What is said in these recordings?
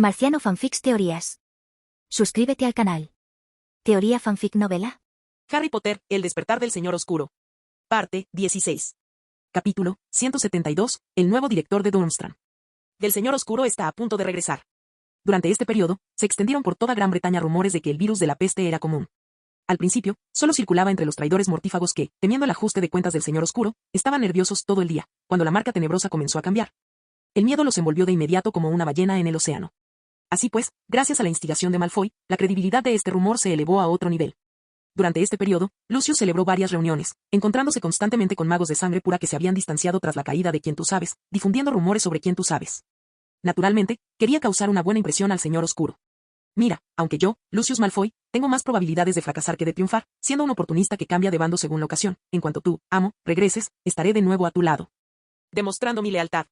Marciano Fanfics Teorías. Suscríbete al canal. Teoría Fanfic Novela. Harry Potter, El despertar del Señor Oscuro. Parte 16. Capítulo 172, El nuevo director de Durmstrang. El Señor Oscuro está a punto de regresar. Durante este periodo, se extendieron por toda Gran Bretaña rumores de que el virus de la peste era común. Al principio, solo circulaba entre los traidores mortífagos que, temiendo el ajuste de cuentas del Señor Oscuro, estaban nerviosos todo el día, cuando la marca tenebrosa comenzó a cambiar. El miedo los envolvió de inmediato como una ballena en el océano. Así pues, gracias a la instigación de Malfoy, la credibilidad de este rumor se elevó a otro nivel. Durante este periodo, Lucius celebró varias reuniones, encontrándose constantemente con magos de sangre pura que se habían distanciado tras la caída de Quien Tú Sabes, difundiendo rumores sobre Quien Tú Sabes. Naturalmente, quería causar una buena impresión al Señor Oscuro. Mira, aunque yo, Lucius Malfoy, tengo más probabilidades de fracasar que de triunfar, siendo un oportunista que cambia de bando según la ocasión, en cuanto tú, amo, regreses, estaré de nuevo a tu lado. Demostrando mi lealtad.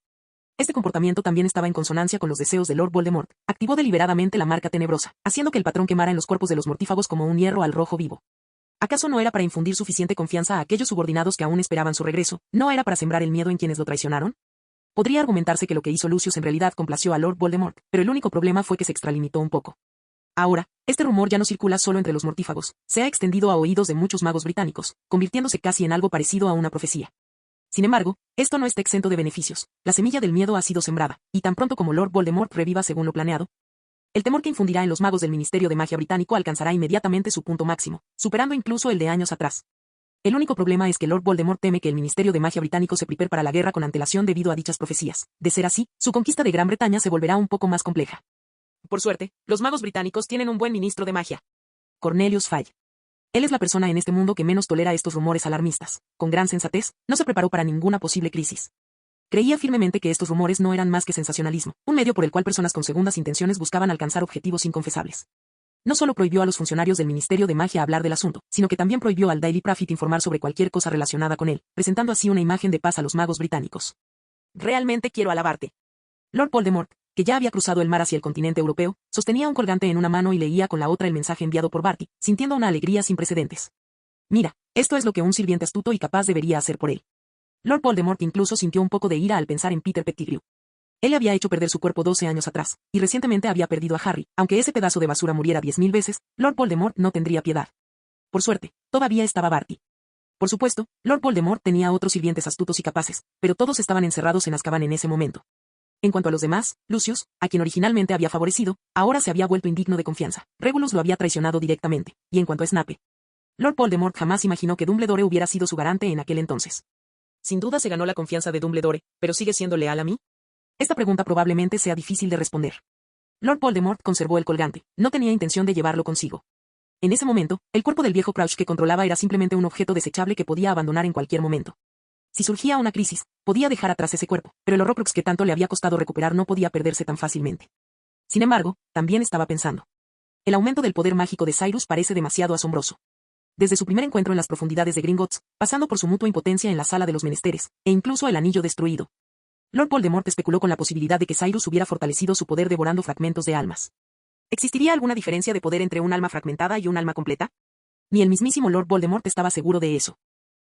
Este comportamiento también estaba en consonancia con los deseos de Lord Voldemort. Activó deliberadamente la marca tenebrosa, haciendo que el patrón quemara en los cuerpos de los mortífagos como un hierro al rojo vivo. ¿Acaso no era para infundir suficiente confianza a aquellos subordinados que aún esperaban su regreso? ¿No era para sembrar el miedo en quienes lo traicionaron? Podría argumentarse que lo que hizo Lucius en realidad complació a Lord Voldemort, pero el único problema fue que se extralimitó un poco. Ahora, este rumor ya no circula solo entre los mortífagos, se ha extendido a oídos de muchos magos británicos, convirtiéndose casi en algo parecido a una profecía. Sin embargo, esto no está exento de beneficios. La semilla del miedo ha sido sembrada, y tan pronto como Lord Voldemort reviva según lo planeado, el temor que infundirá en los magos del Ministerio de Magia británico alcanzará inmediatamente su punto máximo, superando incluso el de años atrás. El único problema es que Lord Voldemort teme que el Ministerio de Magia británico se prepare para la guerra con antelación debido a dichas profecías. De ser así, su conquista de Gran Bretaña se volverá un poco más compleja. Por suerte, los magos británicos tienen un buen ministro de magia. Cornelius Fudge. Él es la persona en este mundo que menos tolera estos rumores alarmistas. Con gran sensatez, no se preparó para ninguna posible crisis. Creía firmemente que estos rumores no eran más que sensacionalismo, un medio por el cual personas con segundas intenciones buscaban alcanzar objetivos inconfesables. No solo prohibió a los funcionarios del Ministerio de Magia hablar del asunto, sino que también prohibió al Daily Prophet informar sobre cualquier cosa relacionada con él, presentando así una imagen de paz a los magos británicos. Realmente quiero alabarte. Lord Voldemort, que ya había cruzado el mar hacia el continente europeo, sostenía un colgante en una mano y leía con la otra el mensaje enviado por Barty, sintiendo una alegría sin precedentes. Mira, esto es lo que un sirviente astuto y capaz debería hacer por él. Lord Voldemort incluso sintió un poco de ira al pensar en Peter Pettigrew. Él le había hecho perder su cuerpo 12 años atrás, y recientemente había perdido a Harry. Aunque ese pedazo de basura muriera 10.000 veces, Lord Voldemort no tendría piedad. Por suerte, todavía estaba Barty. Por supuesto, Lord Voldemort tenía otros sirvientes astutos y capaces, pero todos estaban encerrados en Azkaban en ese momento. En cuanto a los demás, Lucius, a quien originalmente había favorecido, ahora se había vuelto indigno de confianza. Regulus lo había traicionado directamente, y en cuanto a Snape, Lord Voldemort jamás imaginó que Dumbledore hubiera sido su garante en aquel entonces. Sin duda se ganó la confianza de Dumbledore, pero ¿sigue siendo leal a mí? Esta pregunta probablemente sea difícil de responder. Lord Voldemort conservó el colgante, no tenía intención de llevarlo consigo. En ese momento, el cuerpo del viejo Crouch que controlaba era simplemente un objeto desechable que podía abandonar en cualquier momento. Si surgía una crisis, podía dejar atrás ese cuerpo, pero el Horrocrux que tanto le había costado recuperar no podía perderse tan fácilmente. Sin embargo, también estaba pensando. El aumento del poder mágico de Cyrus parece demasiado asombroso. Desde su primer encuentro en las profundidades de Gringotts, pasando por su mutua impotencia en la sala de los menesteres, e incluso el anillo destruido, Lord Voldemort especuló con la posibilidad de que Cyrus hubiera fortalecido su poder devorando fragmentos de almas. ¿Existiría alguna diferencia de poder entre un alma fragmentada y un alma completa? Ni el mismísimo Lord Voldemort estaba seguro de eso.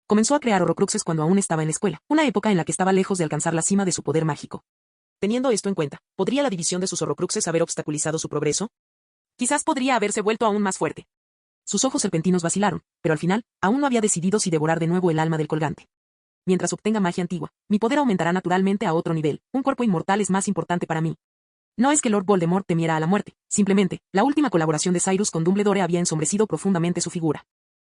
Comenzó a crear Horrocruxes cuando aún estaba en la escuela, una época en la que estaba lejos de alcanzar la cima de su poder mágico. Teniendo esto en cuenta, ¿podría la división de sus Horrocruxes haber obstaculizado su progreso? Quizás podría haberse vuelto aún más fuerte. Sus ojos serpentinos vacilaron, pero al final, aún no había decidido si devorar de nuevo el alma del colgante. Mientras obtenga magia antigua, mi poder aumentará naturalmente a otro nivel. Un cuerpo inmortal es más importante para mí. No es que Lord Voldemort temiera a la muerte, simplemente, la última colaboración de Cyrus con Dumbledore había ensombrecido profundamente su figura.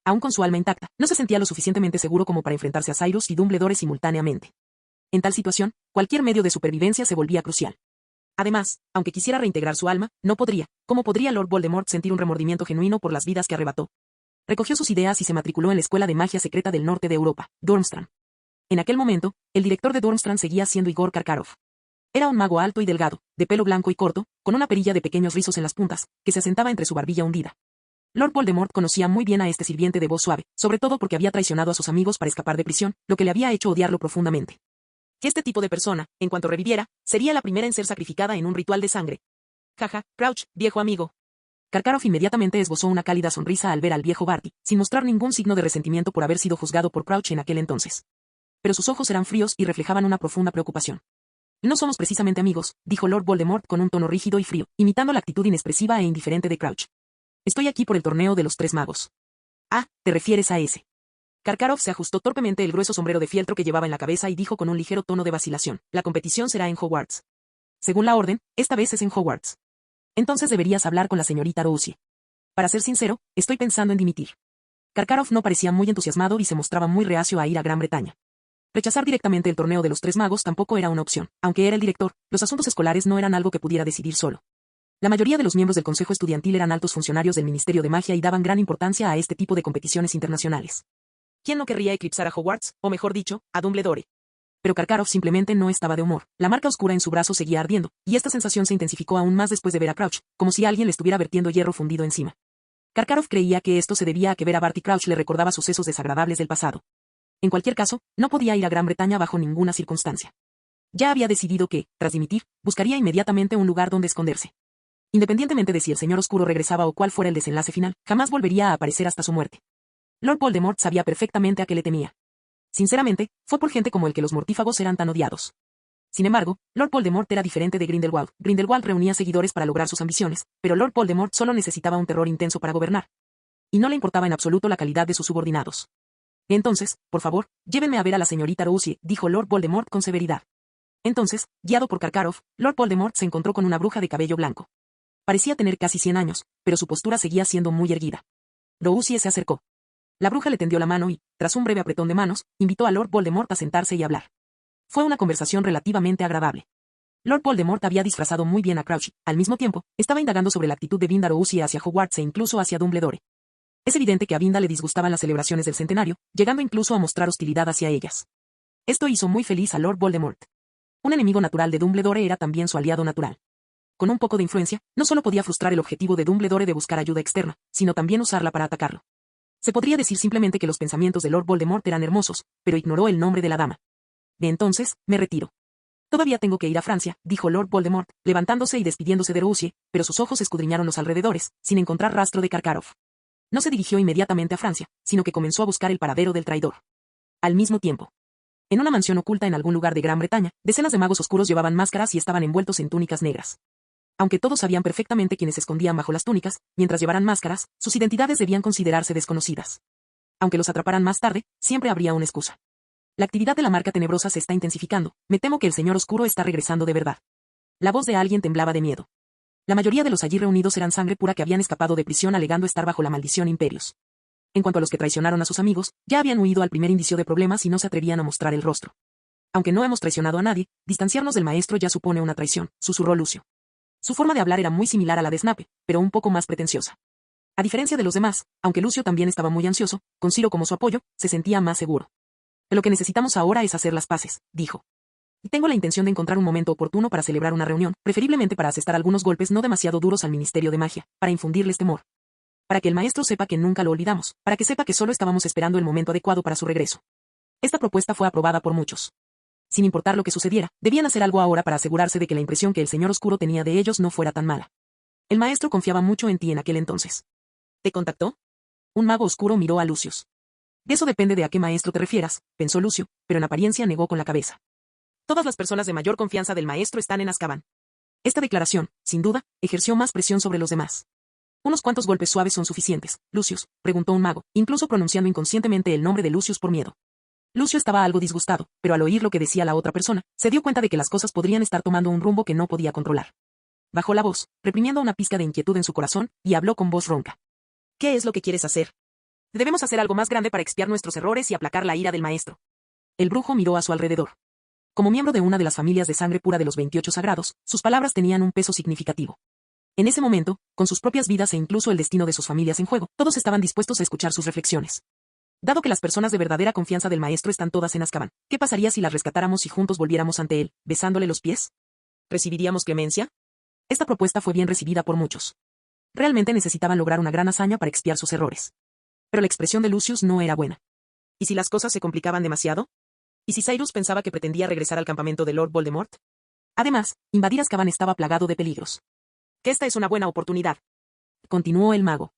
Aún con su alma intacta, no se sentía lo suficientemente seguro como para enfrentarse a Cyrus y Dumbledore simultáneamente. En tal situación, cualquier medio de supervivencia se volvía crucial. Además, aunque quisiera reintegrar su alma, no podría. ¿Cómo podría Lord Voldemort sentir un remordimiento genuino por las vidas que arrebató? Recogió sus ideas y se matriculó en la Escuela de Magia Secreta del Norte de Europa, Durmstrang. En aquel momento, el director de Durmstrang seguía siendo Igor Karkaroff. Era un mago alto y delgado, de pelo blanco y corto, con una perilla de pequeños rizos en las puntas, que se asentaba entre su barbilla hundida. Lord Voldemort conocía muy bien a este sirviente de voz suave, sobre todo porque había traicionado a sus amigos para escapar de prisión, lo que le había hecho odiarlo profundamente. Que este tipo de persona, en cuanto reviviera, sería la primera en ser sacrificada en un ritual de sangre. Jaja, Crouch, viejo amigo. Karkaroff inmediatamente esbozó una cálida sonrisa al ver al viejo Barty, sin mostrar ningún signo de resentimiento por haber sido juzgado por Crouch en aquel entonces. Pero sus ojos eran fríos y reflejaban una profunda preocupación. No somos precisamente amigos, dijo Lord Voldemort con un tono rígido y frío, imitando la actitud inexpresiva e indiferente de Crouch. Estoy aquí por el torneo de los tres magos. Ah, ¿te refieres a ese? Karkaroff se ajustó torpemente el grueso sombrero de fieltro que llevaba en la cabeza y dijo con un ligero tono de vacilación, la competición será en Hogwarts. Según la orden, esta vez es en Hogwarts. Entonces deberías hablar con la señorita Rousie. Para ser sincero, estoy pensando en dimitir. Karkaroff no parecía muy entusiasmado y se mostraba muy reacio a ir a Gran Bretaña. Rechazar directamente el torneo de los tres magos tampoco era una opción. Aunque era el director, los asuntos escolares no eran algo que pudiera decidir solo. La mayoría de los miembros del consejo estudiantil eran altos funcionarios del Ministerio de Magia y daban gran importancia a este tipo de competiciones internacionales. ¿Quién no querría eclipsar a Hogwarts, o mejor dicho, a Dumbledore? Pero Karkaroff simplemente no estaba de humor. La marca oscura en su brazo seguía ardiendo, y esta sensación se intensificó aún más después de ver a Crouch, como si alguien le estuviera vertiendo hierro fundido encima. Karkaroff creía que esto se debía a que ver a Barty Crouch le recordaba sucesos desagradables del pasado. En cualquier caso, no podía ir a Gran Bretaña bajo ninguna circunstancia. Ya había decidido que, tras dimitir, buscaría inmediatamente un lugar donde esconderse. Independientemente de si el Señor Oscuro regresaba o cuál fuera el desenlace final, jamás volvería a aparecer hasta su muerte. Lord Voldemort sabía perfectamente a qué le temía. Sinceramente, fue por gente como él que los mortífagos eran tan odiados. Sin embargo, Lord Voldemort era diferente de Grindelwald. Grindelwald reunía seguidores para lograr sus ambiciones, pero Lord Voldemort solo necesitaba un terror intenso para gobernar. Y no le importaba en absoluto la calidad de sus subordinados. Entonces, por favor, llévenme a ver a la señorita Rousie, dijo Lord Voldemort con severidad. Entonces, guiado por Karkaroff, Lord Voldemort se encontró con una bruja de cabello blanco. Parecía tener casi 100 años, pero su postura seguía siendo muy erguida. Rousie se acercó. La bruja le tendió la mano y, tras un breve apretón de manos, invitó a Lord Voldemort a sentarse y hablar. Fue una conversación relativamente agradable. Lord Voldemort había disfrazado muy bien a Crouch, al mismo tiempo, estaba indagando sobre la actitud de Binda Rousie hacia Hogwarts e incluso hacia Dumbledore. Es evidente que a Binda le disgustaban las celebraciones del centenario, llegando incluso a mostrar hostilidad hacia ellas. Esto hizo muy feliz a Lord Voldemort. Un enemigo natural de Dumbledore era también su aliado natural. Con un poco de influencia, no solo podía frustrar el objetivo de Dumbledore de buscar ayuda externa, sino también usarla para atacarlo. Se podría decir simplemente que los pensamientos de Lord Voldemort eran hermosos, pero ignoró el nombre de la dama. De entonces, me retiro. Todavía tengo que ir a Francia, dijo Lord Voldemort, levantándose y despidiéndose de Rousie, pero sus ojos escudriñaron los alrededores, sin encontrar rastro de Karkaroff. No se dirigió inmediatamente a Francia, sino que comenzó a buscar el paradero del traidor. Al mismo tiempo, en una mansión oculta en algún lugar de Gran Bretaña, decenas de magos oscuros llevaban máscaras y estaban envueltos en túnicas negras. Aunque todos sabían perfectamente quiénes se escondían bajo las túnicas, mientras llevaran máscaras, sus identidades debían considerarse desconocidas. Aunque los atraparan más tarde, siempre habría una excusa. La actividad de la marca tenebrosa se está intensificando, me temo que el Señor Oscuro está regresando de verdad. La voz de alguien temblaba de miedo. La mayoría de los allí reunidos eran sangre pura que habían escapado de prisión alegando estar bajo la maldición Imperius. En cuanto a los que traicionaron a sus amigos, ya habían huido al primer indicio de problemas y no se atrevían a mostrar el rostro. Aunque no hemos traicionado a nadie, distanciarnos del maestro ya supone una traición, susurró Lucio. Su forma de hablar era muy similar a la de Snape, pero un poco más pretenciosa. A diferencia de los demás, aunque Lucio también estaba muy ansioso, con Ciro como su apoyo, se sentía más seguro. Lo que necesitamos ahora es hacer las paces, dijo. Y tengo la intención de encontrar un momento oportuno para celebrar una reunión, preferiblemente para asestar algunos golpes no demasiado duros al Ministerio de Magia, para infundirles temor. Para que el maestro sepa que nunca lo olvidamos, para que sepa que solo estábamos esperando el momento adecuado para su regreso. Esta propuesta fue aprobada por muchos. Sin importar lo que sucediera, debían hacer algo ahora para asegurarse de que la impresión que el Señor Oscuro tenía de ellos no fuera tan mala. El maestro confiaba mucho en ti en aquel entonces. ¿Te contactó? Un mago oscuro miró a Lucius. De eso depende de a qué maestro te refieras, pensó Lucio, pero en apariencia negó con la cabeza. Todas las personas de mayor confianza del maestro están en Azkaban. Esta declaración, sin duda, ejerció más presión sobre los demás. ¿Unos cuantos golpes suaves son suficientes, Lucius?, preguntó un mago, incluso pronunciando inconscientemente el nombre de Lucius por miedo. Lucio estaba algo disgustado, pero al oír lo que decía la otra persona, se dio cuenta de que las cosas podrían estar tomando un rumbo que no podía controlar. Bajó la voz, reprimiendo una pizca de inquietud en su corazón, y habló con voz ronca. ¿Qué es lo que quieres hacer? Debemos hacer algo más grande para expiar nuestros errores y aplacar la ira del maestro. El brujo miró a su alrededor. Como miembro de una de las familias de sangre pura de los 28 sagrados, sus palabras tenían un peso significativo. En ese momento, con sus propias vidas e incluso el destino de sus familias en juego, todos estaban dispuestos a escuchar sus reflexiones. Dado que las personas de verdadera confianza del maestro están todas en Azkaban, ¿qué pasaría si las rescatáramos y juntos volviéramos ante él, besándole los pies? ¿Recibiríamos clemencia? Esta propuesta fue bien recibida por muchos. Realmente necesitaban lograr una gran hazaña para expiar sus errores. Pero la expresión de Lucius no era buena. ¿Y si las cosas se complicaban demasiado? ¿Y si Cyrus pensaba que pretendía regresar al campamento de Lord Voldemort? Además, invadir Azkaban estaba plagado de peligros. Que esta es una buena oportunidad, continuó el mago.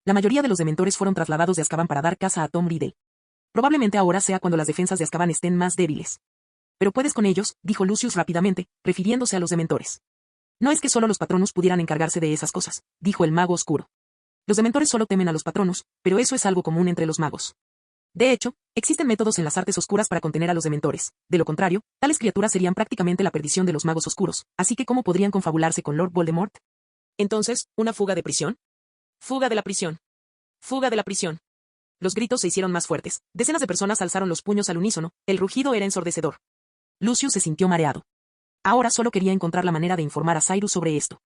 La mayoría de los dementores fueron trasladados de Azkaban para dar caza a Tom Riddle. Probablemente ahora sea cuando las defensas de Azkaban estén más débiles. Pero puedes con ellos, dijo Lucius rápidamente, refiriéndose a los dementores. No es que solo los Patronus pudieran encargarse de esas cosas, dijo el mago oscuro. Los dementores solo temen a los Patronus, pero eso es algo común entre los magos. De hecho, existen métodos en las artes oscuras para contener a los dementores. De lo contrario, tales criaturas serían prácticamente la perdición de los magos oscuros, así que ¿cómo podrían confabularse con Lord Voldemort? Entonces, ¿una fuga de prisión? Fuga de la prisión. Fuga de la prisión. Los gritos se hicieron más fuertes, decenas de personas alzaron los puños al unísono, el rugido era ensordecedor. Lucius se sintió mareado. Ahora solo quería encontrar la manera de informar a Cyrus sobre esto.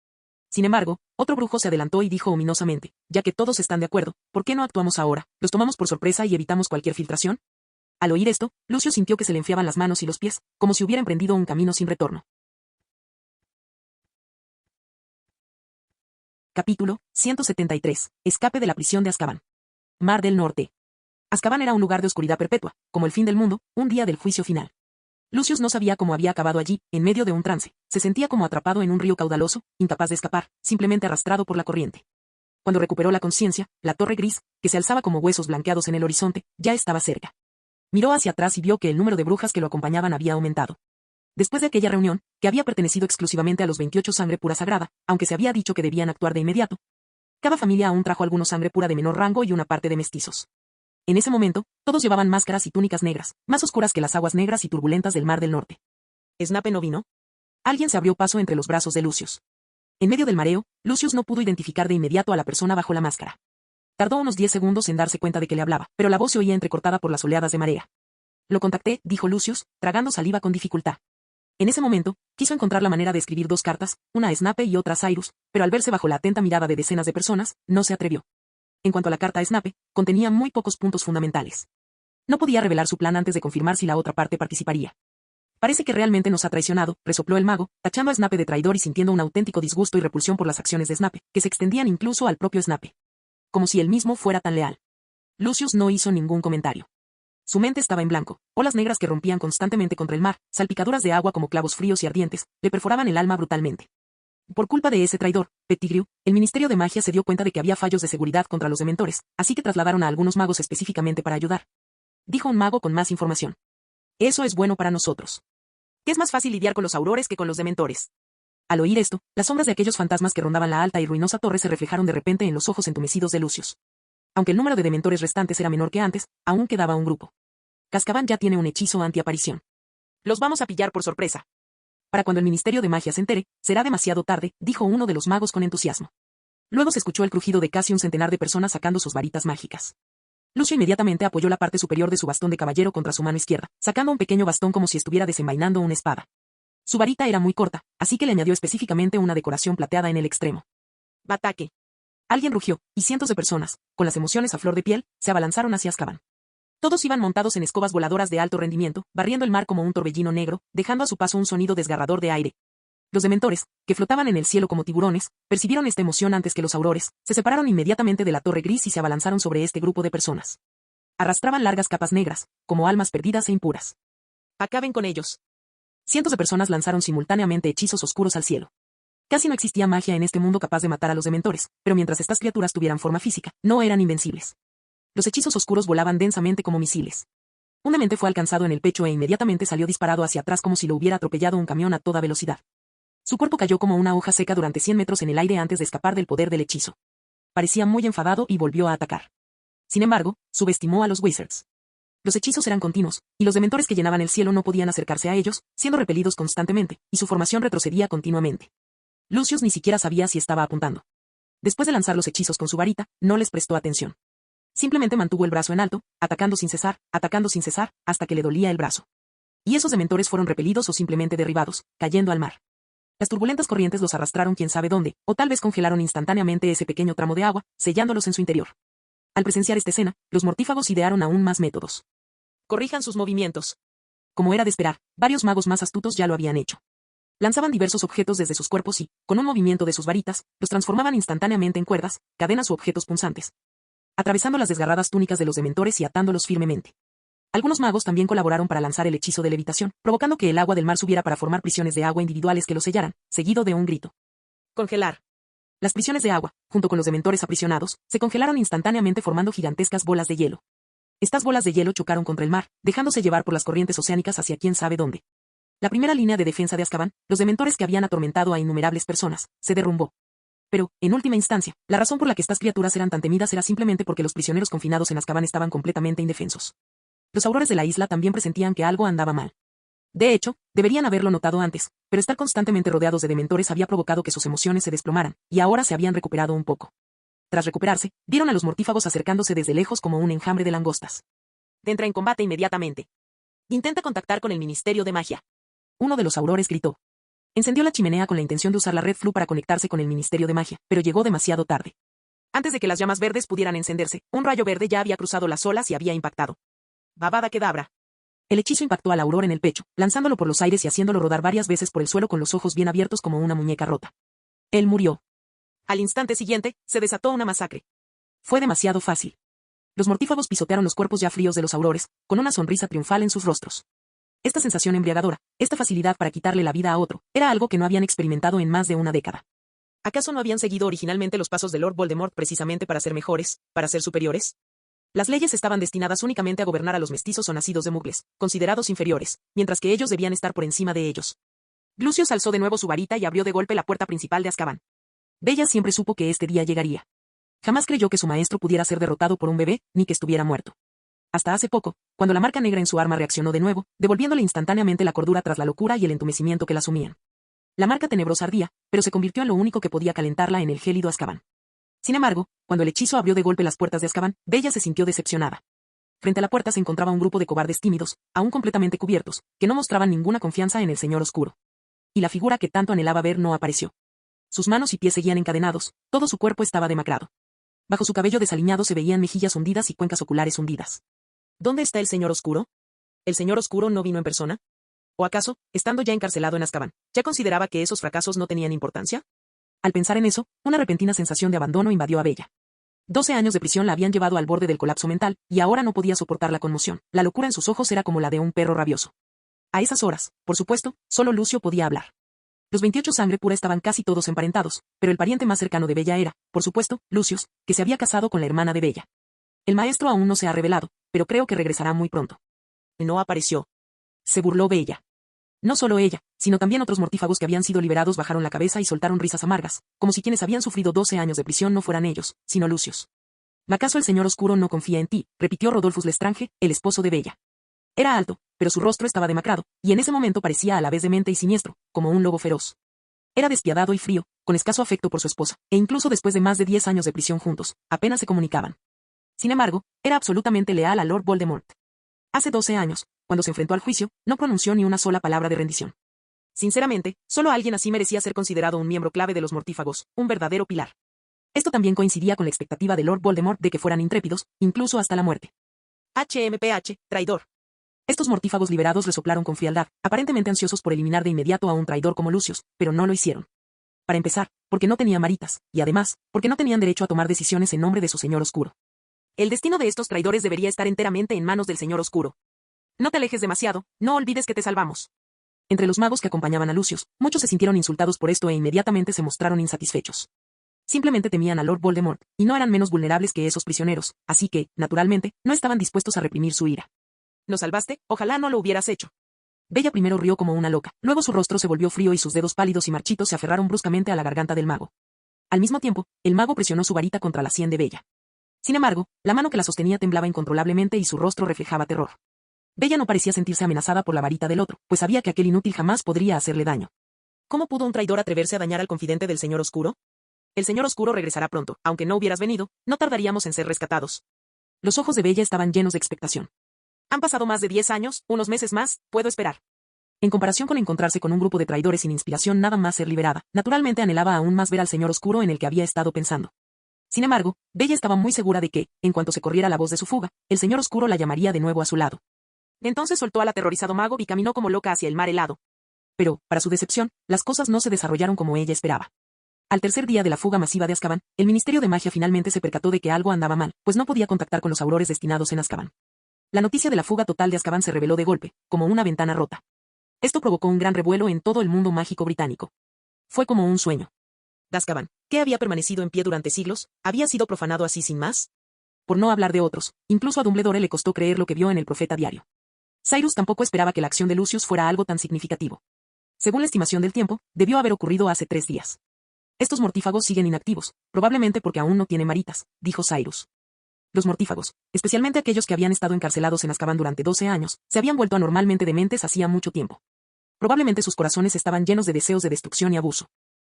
Sin embargo, otro brujo se adelantó y dijo ominosamente, ya que todos están de acuerdo, ¿por qué no actuamos ahora? ¿Los tomamos por sorpresa y evitamos cualquier filtración? Al oír esto, Lucius sintió que se le enfriaban las manos y los pies, como si hubiera emprendido un camino sin retorno. Capítulo 173. Escape de la prisión de Azkaban. Mar del Norte. Azkaban era un lugar de oscuridad perpetua, como el fin del mundo, un día del juicio final. Lucius no sabía cómo había acabado allí, en medio de un trance, se sentía como atrapado en un río caudaloso, incapaz de escapar, simplemente arrastrado por la corriente. Cuando recuperó la conciencia, la torre gris, que se alzaba como huesos blanqueados en el horizonte, ya estaba cerca. Miró hacia atrás y vio que el número de brujas que lo acompañaban había aumentado. Después de aquella reunión, que había pertenecido exclusivamente a los 28 sangre pura sagrada, aunque se había dicho que debían actuar de inmediato, cada familia aún trajo algunos sangre pura de menor rango y una parte de mestizos. En ese momento, todos llevaban máscaras y túnicas negras, más oscuras que las aguas negras y turbulentas del Mar del Norte. ¿Snape no vino? Alguien se abrió paso entre los brazos de Lucius. En medio del mareo, Lucius no pudo identificar de inmediato a la persona bajo la máscara. Tardó unos 10 segundos en darse cuenta de que le hablaba, pero la voz se oía entrecortada por las oleadas de marea. Lo contacté, dijo Lucius, tragando saliva con dificultad. En ese momento, quiso encontrar la manera de escribir dos cartas, una a Snape y otra a Cyrus, pero al verse bajo la atenta mirada de decenas de personas, no se atrevió. En cuanto a la carta a Snape, contenía muy pocos puntos fundamentales. No podía revelar su plan antes de confirmar si la otra parte participaría. Parece que realmente nos ha traicionado, resopló el mago, tachando a Snape de traidor y sintiendo un auténtico disgusto y repulsión por las acciones de Snape, que se extendían incluso al propio Snape. Como si él mismo fuera tan leal. Lucius no hizo ningún comentario. Su mente estaba en blanco, olas negras que rompían constantemente contra el mar, salpicaduras de agua como clavos fríos y ardientes, le perforaban el alma brutalmente. Por culpa de ese traidor, Pettigrew, el Ministerio de Magia se dio cuenta de que había fallos de seguridad contra los dementores, así que trasladaron a algunos magos específicamente para ayudar. Dijo un mago con más información. Eso es bueno para nosotros. Que es más fácil lidiar con los aurores que con los dementores. Al oír esto, las sombras de aquellos fantasmas que rondaban la alta y ruinosa torre se reflejaron de repente en los ojos entumecidos de Lucius. Aunque el número de dementores restantes era menor que antes, aún quedaba un grupo. Azkaban ya tiene un hechizo antiaparición. Los vamos a pillar por sorpresa. Para cuando el Ministerio de Magia se entere, será demasiado tarde, dijo uno de los magos con entusiasmo. Luego se escuchó el crujido de casi un centenar de personas sacando sus varitas mágicas. Lucio inmediatamente apoyó la parte superior de su bastón de caballero contra su mano izquierda, sacando un pequeño bastón como si estuviera desenvainando una espada. Su varita era muy corta, así que le añadió específicamente una decoración plateada en el extremo. ¡Bataque! Alguien rugió, y cientos de personas, con las emociones a flor de piel, se abalanzaron hacia Azkaban. Todos iban montados en escobas voladoras de alto rendimiento, barriendo el mar como un torbellino negro, dejando a su paso un sonido desgarrador de aire. Los dementores, que flotaban en el cielo como tiburones, percibieron esta emoción antes que los aurores, se separaron inmediatamente de la torre gris y se abalanzaron sobre este grupo de personas. Arrastraban largas capas negras, como almas perdidas e impuras. Acaben con ellos. Cientos de personas lanzaron simultáneamente hechizos oscuros al cielo. Casi no existía magia en este mundo capaz de matar a los dementores, pero mientras estas criaturas tuvieran forma física, no eran invencibles. Los hechizos oscuros volaban densamente como misiles. Un demente fue alcanzado en el pecho e inmediatamente salió disparado hacia atrás como si lo hubiera atropellado un camión a toda velocidad. Su cuerpo cayó como una hoja seca durante 100 metros en el aire antes de escapar del poder del hechizo. Parecía muy enfadado y volvió a atacar. Sin embargo, subestimó a los Wizards. Los hechizos eran continuos, y los dementores que llenaban el cielo no podían acercarse a ellos, siendo repelidos constantemente, y su formación retrocedía continuamente. Lucius ni siquiera sabía si estaba apuntando. Después de lanzar los hechizos con su varita, no les prestó atención. Simplemente mantuvo el brazo en alto, atacando sin cesar, hasta que le dolía el brazo. Y esos dementores fueron repelidos o simplemente derribados, cayendo al mar. Las turbulentas corrientes los arrastraron quién sabe dónde, o tal vez congelaron instantáneamente ese pequeño tramo de agua, sellándolos en su interior. Al presenciar esta escena, los mortífagos idearon aún más métodos. Corrijan sus movimientos. Como era de esperar, varios magos más astutos ya lo habían hecho. Lanzaban diversos objetos desde sus cuerpos y, con un movimiento de sus varitas, los transformaban instantáneamente en cuerdas, cadenas u objetos punzantes, atravesando las desgarradas túnicas de los dementores y atándolos firmemente. Algunos magos también colaboraron para lanzar el hechizo de levitación, provocando que el agua del mar subiera para formar prisiones de agua individuales que lo sellaran, seguido de un grito. Congelar. Las prisiones de agua, junto con los dementores aprisionados, se congelaron instantáneamente formando gigantescas bolas de hielo. Estas bolas de hielo chocaron contra el mar, dejándose llevar por las corrientes oceánicas hacia quién sabe dónde. La primera línea de defensa de Azkaban, los dementores que habían atormentado a innumerables personas, se derrumbó. Pero, en última instancia, la razón por la que estas criaturas eran tan temidas era simplemente porque los prisioneros confinados en Azkaban estaban completamente indefensos. Los aurores de la isla también presentían que algo andaba mal. De hecho, deberían haberlo notado antes, pero estar constantemente rodeados de dementores había provocado que sus emociones se desplomaran, y ahora se habían recuperado un poco. Tras recuperarse, vieron a los mortífagos acercándose desde lejos como un enjambre de langostas. Entra en combate inmediatamente. Intenta contactar con el Ministerio de Magia. Uno de los aurores gritó. Encendió la chimenea con la intención de usar la red Flu para conectarse con el Ministerio de Magia, pero llegó demasiado tarde. Antes de que las llamas verdes pudieran encenderse, un rayo verde ya había cruzado las olas y había impactado. Babada Kedavra. El hechizo impactó al auror en el pecho, lanzándolo por los aires y haciéndolo rodar varias veces por el suelo con los ojos bien abiertos como una muñeca rota. Él murió. Al instante siguiente, se desató una masacre. Fue demasiado fácil. Los mortífagos pisotearon los cuerpos ya fríos de los aurores, con una sonrisa triunfal en sus rostros. Esta sensación embriagadora, esta facilidad para quitarle la vida a otro, era algo que no habían experimentado en más de una década. ¿Acaso no habían seguido originalmente los pasos de Lord Voldemort precisamente para ser mejores, para ser superiores? Las leyes estaban destinadas únicamente a gobernar a los mestizos o nacidos de mugles, considerados inferiores, mientras que ellos debían estar por encima de ellos. Lucius alzó de nuevo su varita y abrió de golpe la puerta principal de Azkaban. Bella siempre supo que este día llegaría. Jamás creyó que su maestro pudiera ser derrotado por un bebé, ni que estuviera muerto. Hasta hace poco, cuando la marca negra en su arma reaccionó de nuevo, devolviéndole instantáneamente la cordura tras la locura y el entumecimiento que la sumían. La marca tenebrosa ardía, pero se convirtió en lo único que podía calentarla en el gélido Azkaban. Sin embargo, cuando el hechizo abrió de golpe las puertas de Azkaban, Bella se sintió decepcionada. Frente a la puerta se encontraba un grupo de cobardes tímidos, aún completamente cubiertos, que no mostraban ninguna confianza en el Señor Oscuro. Y la figura que tanto anhelaba ver no apareció. Sus manos y pies seguían encadenados, todo su cuerpo estaba demacrado. Bajo su cabello desaliñado se veían mejillas hundidas y cuencas oculares hundidas. ¿Dónde está el Señor Oscuro? ¿El Señor Oscuro no vino en persona? ¿O acaso, estando ya encarcelado en Azkaban, ya consideraba que esos fracasos no tenían importancia? Al pensar en eso, una repentina sensación de abandono invadió a Bella. 12 años de prisión la habían llevado al borde del colapso mental, y ahora no podía soportar la conmoción. La locura en sus ojos era como la de un perro rabioso. A esas horas, por supuesto, solo Lucio podía hablar. Los 28 sangre pura estaban casi todos emparentados, pero el pariente más cercano de Bella era, por supuesto, Lucius, que se había casado con la hermana de Bella. El maestro aún no se ha revelado, pero creo que regresará muy pronto. No apareció. Se burló Bella. No solo ella, sino también otros mortífagos que habían sido liberados bajaron la cabeza y soltaron risas amargas, como si quienes habían sufrido 12 años de prisión no fueran ellos, sino Lucius. ¿Acaso el Señor Oscuro no confía en ti?, repitió Rodolphus Lestrange, el esposo de Bella. Era alto, pero su rostro estaba demacrado, y en ese momento parecía a la vez demente y siniestro, como un lobo feroz. Era despiadado y frío, con escaso afecto por su esposa, e incluso después de más de 10 años de prisión juntos, apenas se comunicaban. Sin embargo, era absolutamente leal a Lord Voldemort. Hace 12 años, cuando se enfrentó al juicio, no pronunció ni una sola palabra de rendición. Sinceramente, solo alguien así merecía ser considerado un miembro clave de los mortífagos, un verdadero pilar. Esto también coincidía con la expectativa de Lord Voldemort de que fueran intrépidos, incluso hasta la muerte. HMPH, traidor. Estos mortífagos liberados resoplaron con frialdad, aparentemente ansiosos por eliminar de inmediato a un traidor como Lucius, pero no lo hicieron. Para empezar, porque no tenían maritas, y además, porque no tenían derecho a tomar decisiones en nombre de su Señor Oscuro. El destino de estos traidores debería estar enteramente en manos del Señor Oscuro. No te alejes demasiado, no olvides que te salvamos. Entre los magos que acompañaban a Lucius, muchos se sintieron insultados por esto e inmediatamente se mostraron insatisfechos. Simplemente temían a Lord Voldemort, y no eran menos vulnerables que esos prisioneros, así que, naturalmente, no estaban dispuestos a reprimir su ira. ¿Nos salvaste? Ojalá no lo hubieras hecho. Bella primero rió como una loca, luego su rostro se volvió frío y sus dedos pálidos y marchitos se aferraron bruscamente a la garganta del mago. Al mismo tiempo, el mago presionó su varita contra la sien de Bella. Sin embargo, la mano que la sostenía temblaba incontrolablemente y su rostro reflejaba terror. Bella no parecía sentirse amenazada por la varita del otro, pues sabía que aquel inútil jamás podría hacerle daño. ¿Cómo pudo un traidor atreverse a dañar al confidente del Señor Oscuro? El Señor Oscuro regresará pronto, aunque no hubieras venido, no tardaríamos en ser rescatados. Los ojos de Bella estaban llenos de expectación. Han pasado más de 10 años, unos meses más, puedo esperar. En comparación con encontrarse con un grupo de traidores sin inspiración nada más ser liberada, naturalmente anhelaba aún más ver al Señor Oscuro en el que había estado pensando. Sin embargo, Bella estaba muy segura de que, en cuanto se corriera la voz de su fuga, el Señor Oscuro la llamaría de nuevo a su lado. Entonces soltó al aterrorizado mago y caminó como loca hacia el mar helado. Pero, para su decepción, las cosas no se desarrollaron como ella esperaba. Al tercer día de la fuga masiva de Azkaban, el Ministerio de Magia finalmente se percató de que algo andaba mal, pues no podía contactar con los aurores destinados en Azkaban. La noticia de la fuga total de Azkaban se reveló de golpe, como una ventana rota. Esto provocó un gran revuelo en todo el mundo mágico británico. Fue como un sueño. Azkaban, que había permanecido en pie durante siglos, había sido profanado así sin más. Por no hablar de otros, incluso a Dumbledore le costó creer lo que vio en el Profeta Diario. Cyrus tampoco esperaba que la acción de Lucius fuera algo tan significativo. Según la estimación del tiempo, debió haber ocurrido hace 3 días. Estos mortífagos siguen inactivos, probablemente porque aún no tienen maritas, dijo Cyrus. Los mortífagos, especialmente aquellos que habían estado encarcelados en Azkaban durante 12 años, se habían vuelto anormalmente dementes hacía mucho tiempo. Probablemente sus corazones estaban llenos de deseos de destrucción y abuso.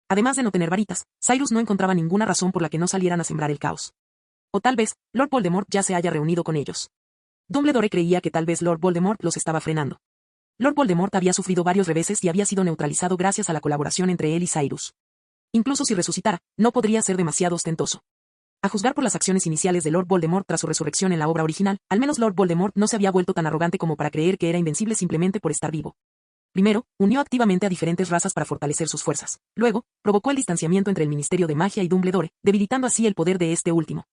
Además de no tener varitas, Cyrus no encontraba ninguna razón por la que no salieran a sembrar el caos. O tal vez, Lord Voldemort ya se haya reunido con ellos. Dumbledore creía que tal vez Lord Voldemort los estaba frenando. Lord Voldemort había sufrido varios reveses y había sido neutralizado gracias a la colaboración entre él y Cyrus. Incluso si resucitara, no podría ser demasiado ostentoso. A juzgar por las acciones iniciales de Lord Voldemort tras su resurrección en la obra original, al menos Lord Voldemort no se había vuelto tan arrogante como para creer que era invencible simplemente por estar vivo. Primero, unió activamente a diferentes razas para fortalecer sus fuerzas. Luego, provocó el distanciamiento entre el Ministerio de Magia y Dumbledore, debilitando así el poder de este último.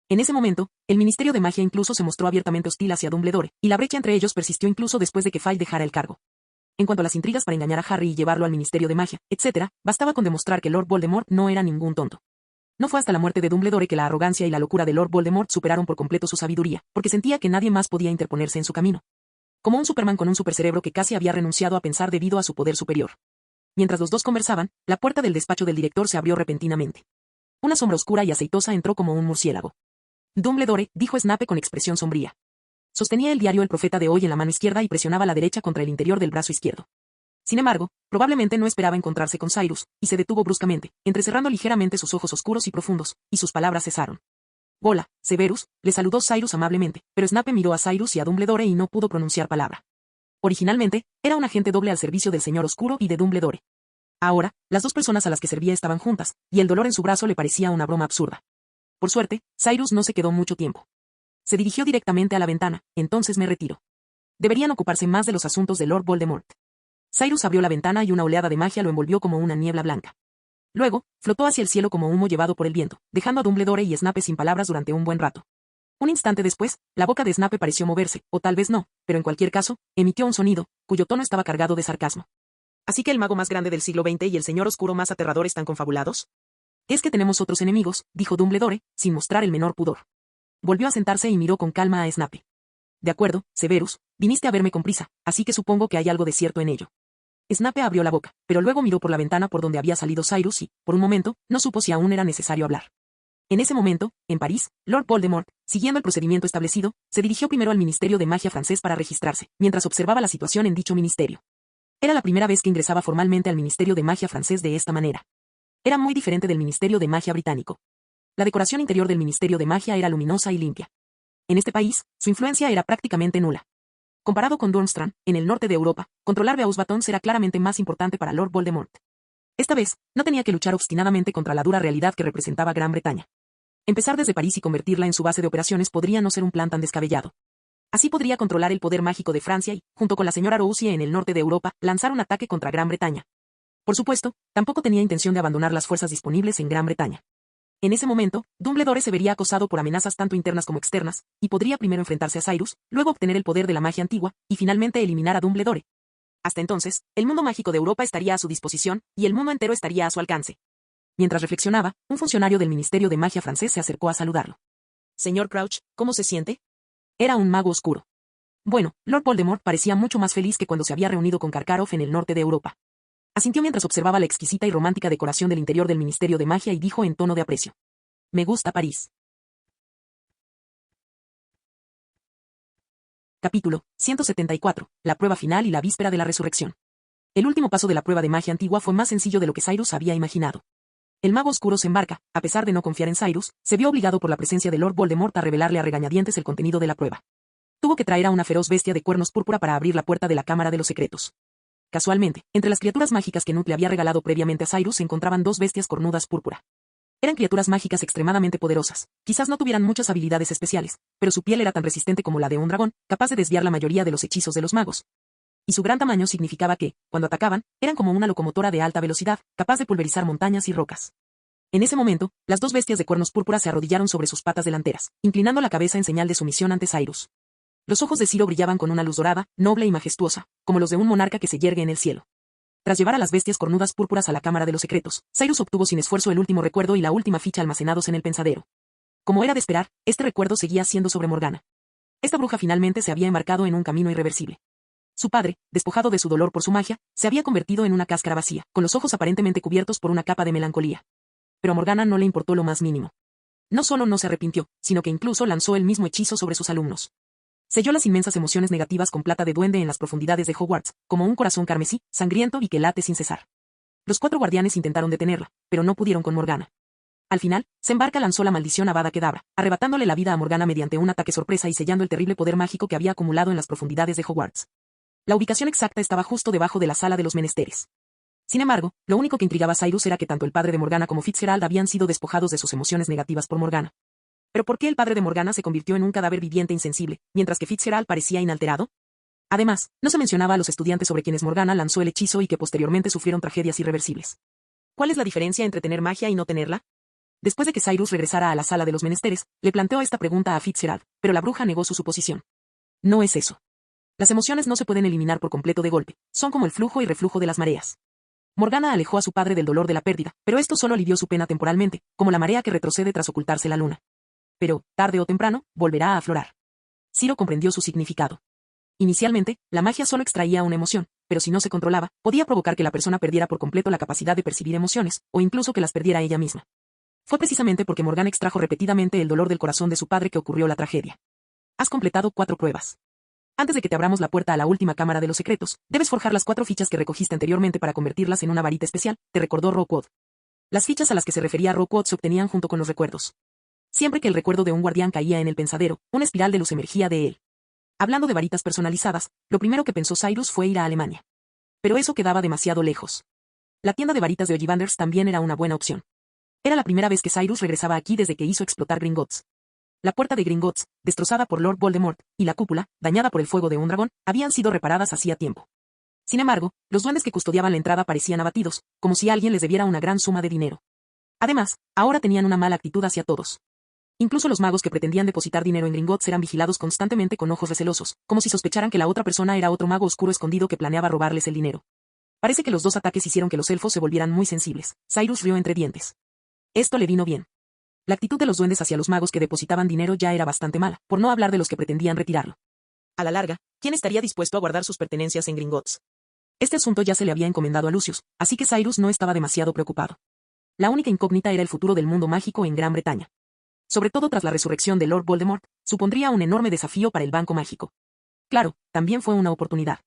En ese momento, el Ministerio de Magia incluso se mostró abiertamente hostil hacia Dumbledore, y la brecha entre ellos persistió incluso después de que Fawkes dejara el cargo. En cuanto a las intrigas para engañar a Harry y llevarlo al Ministerio de Magia, etc., bastaba con demostrar que Lord Voldemort no era ningún tonto. No fue hasta la muerte de Dumbledore que la arrogancia y la locura de Lord Voldemort superaron por completo su sabiduría, porque sentía que nadie más podía interponerse en su camino. Como un Superman con un supercerebro que casi había renunciado a pensar debido a su poder superior. Mientras los dos conversaban, la puerta del despacho del director se abrió repentinamente. Una sombra oscura y aceitosa entró como un murciélago. Dumbledore, dijo Snape con expresión sombría. Sostenía el diario El Profeta de hoy en la mano izquierda y presionaba la derecha contra el interior del brazo izquierdo. Sin embargo, probablemente no esperaba encontrarse con Cyrus, y se detuvo bruscamente, entrecerrando ligeramente sus ojos oscuros y profundos, y sus palabras cesaron. Hola, Severus, le saludó Cyrus amablemente, pero Snape miró a Cyrus y a Dumbledore y no pudo pronunciar palabra. Originalmente, era un agente doble al servicio del Señor Oscuro y de Dumbledore. Ahora, las dos personas a las que servía estaban juntas, y el dolor en su brazo le parecía una broma absurda. Por suerte, Cyrus no se quedó mucho tiempo. Se dirigió directamente a la ventana, entonces me retiro. Deberían ocuparse más de los asuntos de Lord Voldemort. Cyrus abrió la ventana y una oleada de magia lo envolvió como una niebla blanca. Luego, flotó hacia el cielo como humo llevado por el viento, dejando a Dumbledore y Snape sin palabras durante un buen rato. Un instante después, la boca de Snape pareció moverse, o tal vez no, pero en cualquier caso, emitió un sonido, cuyo tono estaba cargado de sarcasmo. ¿Así que el mago más grande del siglo XX y el señor oscuro más aterrador están confabulados? Es que tenemos otros enemigos, dijo Dumbledore, sin mostrar el menor pudor. Volvió a sentarse y miró con calma a Snape. De acuerdo, Severus, viniste a verme con prisa, así que supongo que hay algo de cierto en ello. Snape abrió la boca, pero luego miró por la ventana por donde había salido Cyrus y, por un momento, no supo si aún era necesario hablar. En ese momento, en París, Lord Voldemort, siguiendo el procedimiento establecido, se dirigió primero al Ministerio de Magia francés para registrarse, mientras observaba la situación en dicho ministerio. Era la primera vez que ingresaba formalmente al Ministerio de Magia francés de esta manera. Era muy diferente del Ministerio de Magia británico. La decoración interior del Ministerio de Magia era luminosa y limpia. En este país, su influencia era prácticamente nula. Comparado con Durmstrang, en el norte de Europa, controlar Beauxbatons era claramente más importante para Lord Voldemort. Esta vez, no tenía que luchar obstinadamente contra la dura realidad que representaba Gran Bretaña. Empezar desde París y convertirla en su base de operaciones podría no ser un plan tan descabellado. Así podría controlar el poder mágico de Francia y, junto con la señora Rousier en el norte de Europa, lanzar un ataque contra Gran Bretaña. Por supuesto, tampoco tenía intención de abandonar las fuerzas disponibles en Gran Bretaña. En ese momento, Dumbledore se vería acosado por amenazas tanto internas como externas, y podría primero enfrentarse a Cyrus, luego obtener el poder de la magia antigua, y finalmente eliminar a Dumbledore. Hasta entonces, el mundo mágico de Europa estaría a su disposición, y el mundo entero estaría a su alcance. Mientras reflexionaba, un funcionario del Ministerio de Magia francés se acercó a saludarlo. Señor Crouch, ¿cómo se siente? Era un mago oscuro. Bueno, Lord Voldemort parecía mucho más feliz que cuando se había reunido con Karkaroff en el norte de Europa. Asintió mientras observaba la exquisita y romántica decoración del interior del Ministerio de Magia y dijo en tono de aprecio. Me gusta París. Capítulo 174. La prueba final y la víspera de la resurrección. El último paso de la prueba de magia antigua fue más sencillo de lo que Cyrus había imaginado. El mago oscuro se embarca, a pesar de no confiar en Cyrus, se vio obligado por la presencia de Lord Voldemort a revelarle a regañadientes el contenido de la prueba. Tuvo que traer a una feroz bestia de cuernos púrpura para abrir la puerta de la Cámara de los Secretos. Casualmente, entre las criaturas mágicas que Newt le había regalado previamente a Cyrus se encontraban dos bestias cornudas púrpura. Eran criaturas mágicas extremadamente poderosas, quizás no tuvieran muchas habilidades especiales, pero su piel era tan resistente como la de un dragón, capaz de desviar la mayoría de los hechizos de los magos. Y su gran tamaño significaba que, cuando atacaban, eran como una locomotora de alta velocidad, capaz de pulverizar montañas y rocas. En ese momento, las dos bestias de cuernos púrpura se arrodillaron sobre sus patas delanteras, inclinando la cabeza en señal de sumisión ante Cyrus. Los ojos de Ciro brillaban con una luz dorada, noble y majestuosa, como los de un monarca que se yergue en el cielo. Tras llevar a las bestias cornudas púrpuras a la Cámara de los Secretos, Cyrus obtuvo sin esfuerzo el último recuerdo y la última ficha almacenados en el pensadero. Como era de esperar, este recuerdo seguía siendo sobre Morgana. Esta bruja finalmente se había embarcado en un camino irreversible. Su padre, despojado de su dolor por su magia, se había convertido en una cáscara vacía, con los ojos aparentemente cubiertos por una capa de melancolía. Pero a Morgana no le importó lo más mínimo. No solo no se arrepintió, sino que incluso lanzó el mismo hechizo sobre sus alumnos. Selló las inmensas emociones negativas con plata de duende en las profundidades de Hogwarts, como un corazón carmesí, sangriento y que late sin cesar. Los 4 guardianes intentaron detenerla, pero no pudieron con Morgana. Al final, Sembarca lanzó la maldición Avada Kedavra, arrebatándole la vida a Morgana mediante un ataque sorpresa y sellando el terrible poder mágico que había acumulado en las profundidades de Hogwarts. La ubicación exacta estaba justo debajo de la sala de los menesteres. Sin embargo, lo único que intrigaba a Cyrus era que tanto el padre de Morgana como Fitzgerald habían sido despojados de sus emociones negativas por Morgana. ¿Pero por qué el padre de Morgana se convirtió en un cadáver viviente insensible, mientras que Fitzgerald parecía inalterado? Además, no se mencionaba a los estudiantes sobre quienes Morgana lanzó el hechizo y que posteriormente sufrieron tragedias irreversibles. ¿Cuál es la diferencia entre tener magia y no tenerla? Después de que Cyrus regresara a la sala de los menesteres, le planteó esta pregunta a Fitzgerald, pero la bruja negó su suposición. No es eso. Las emociones no se pueden eliminar por completo de golpe, son como el flujo y reflujo de las mareas. Morgana alejó a su padre del dolor de la pérdida, pero esto solo alivió su pena temporalmente, como la marea que retrocede tras ocultarse la luna. Pero, tarde o temprano, volverá a aflorar. Ciro comprendió su significado. Inicialmente, la magia solo extraía una emoción, pero si no se controlaba, podía provocar que la persona perdiera por completo la capacidad de percibir emociones, o incluso que las perdiera ella misma. Fue precisamente porque Morgana extrajo repetidamente el dolor del corazón de su padre que ocurrió la tragedia. Has completado 4 pruebas. Antes de que te abramos la puerta a la última cámara de los secretos, debes forjar las 4 fichas que recogiste anteriormente para convertirlas en una varita especial, te recordó Rookwood. Las fichas a las que se refería Rookwood se obtenían junto con los recuerdos. Siempre que el recuerdo de un guardián caía en el pensadero, una espiral de luz emergía de él. Hablando de varitas personalizadas, lo primero que pensó Cyrus fue ir a Alemania. Pero eso quedaba demasiado lejos. La tienda de varitas de Ollivanders también era una buena opción. Era la primera vez que Cyrus regresaba aquí desde que hizo explotar Gringotts. La puerta de Gringotts, destrozada por Lord Voldemort, y la cúpula, dañada por el fuego de un dragón, habían sido reparadas hacía tiempo. Sin embargo, los duendes que custodiaban la entrada parecían abatidos, como si alguien les debiera una gran suma de dinero. Además, ahora tenían una mala actitud hacia todos. Incluso los magos que pretendían depositar dinero en Gringotts eran vigilados constantemente con ojos recelosos, como si sospecharan que la otra persona era otro mago oscuro escondido que planeaba robarles el dinero. Parece que los 2 ataques hicieron que los elfos se volvieran muy sensibles. Cyrus rió entre dientes. Esto le vino bien. La actitud de los duendes hacia los magos que depositaban dinero ya era bastante mala, por no hablar de los que pretendían retirarlo. A la larga, ¿quién estaría dispuesto a guardar sus pertenencias en Gringotts? Este asunto ya se le había encomendado a Lucius, así que Cyrus no estaba demasiado preocupado. La única incógnita era el futuro del mundo mágico en Gran Bretaña. Sobre todo tras la resurrección de Lord Voldemort, supondría un enorme desafío para el Banco Mágico. Claro, también fue una oportunidad.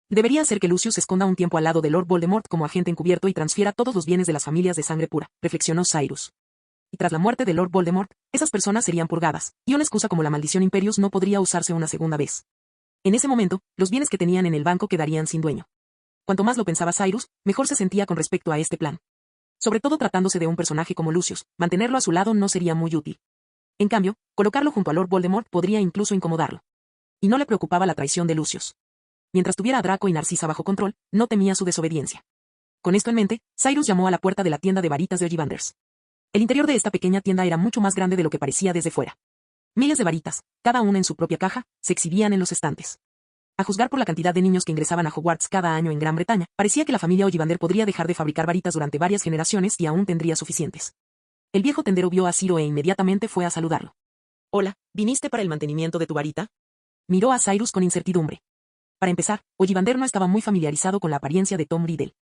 Debería ser que Lucius se esconda un tiempo al lado de Lord Voldemort como agente encubierto y transfiera todos los bienes de las familias de sangre pura, reflexionó Cyrus. Y tras la muerte de Lord Voldemort, esas personas serían purgadas, y una excusa como la maldición Imperius no podría usarse una segunda vez. En ese momento, los bienes que tenían en el banco quedarían sin dueño. Cuanto más lo pensaba Cyrus, mejor se sentía con respecto a este plan. Sobre todo tratándose de un personaje como Lucius, mantenerlo a su lado no sería muy útil. En cambio, colocarlo junto a Lord Voldemort podría incluso incomodarlo. Y no le preocupaba la traición de Lucius. Mientras tuviera a Draco y Narcisa bajo control, no temía su desobediencia. Con esto en mente, Cyrus llamó a la puerta de la tienda de varitas de Ollivanders. El interior de esta pequeña tienda era mucho más grande de lo que parecía desde fuera. Miles de varitas, cada una en su propia caja, se exhibían en los estantes. A juzgar por la cantidad de niños que ingresaban a Hogwarts cada año en Gran Bretaña, parecía que la familia Ollivander podría dejar de fabricar varitas durante varias generaciones y aún tendría suficientes. El viejo tendero vio a Ciro e inmediatamente fue a saludarlo. Hola, ¿viniste para el mantenimiento de tu varita? Miró a Cyrus con incertidumbre. Para empezar, Ollivander no estaba muy familiarizado con la apariencia de Tom Riddle.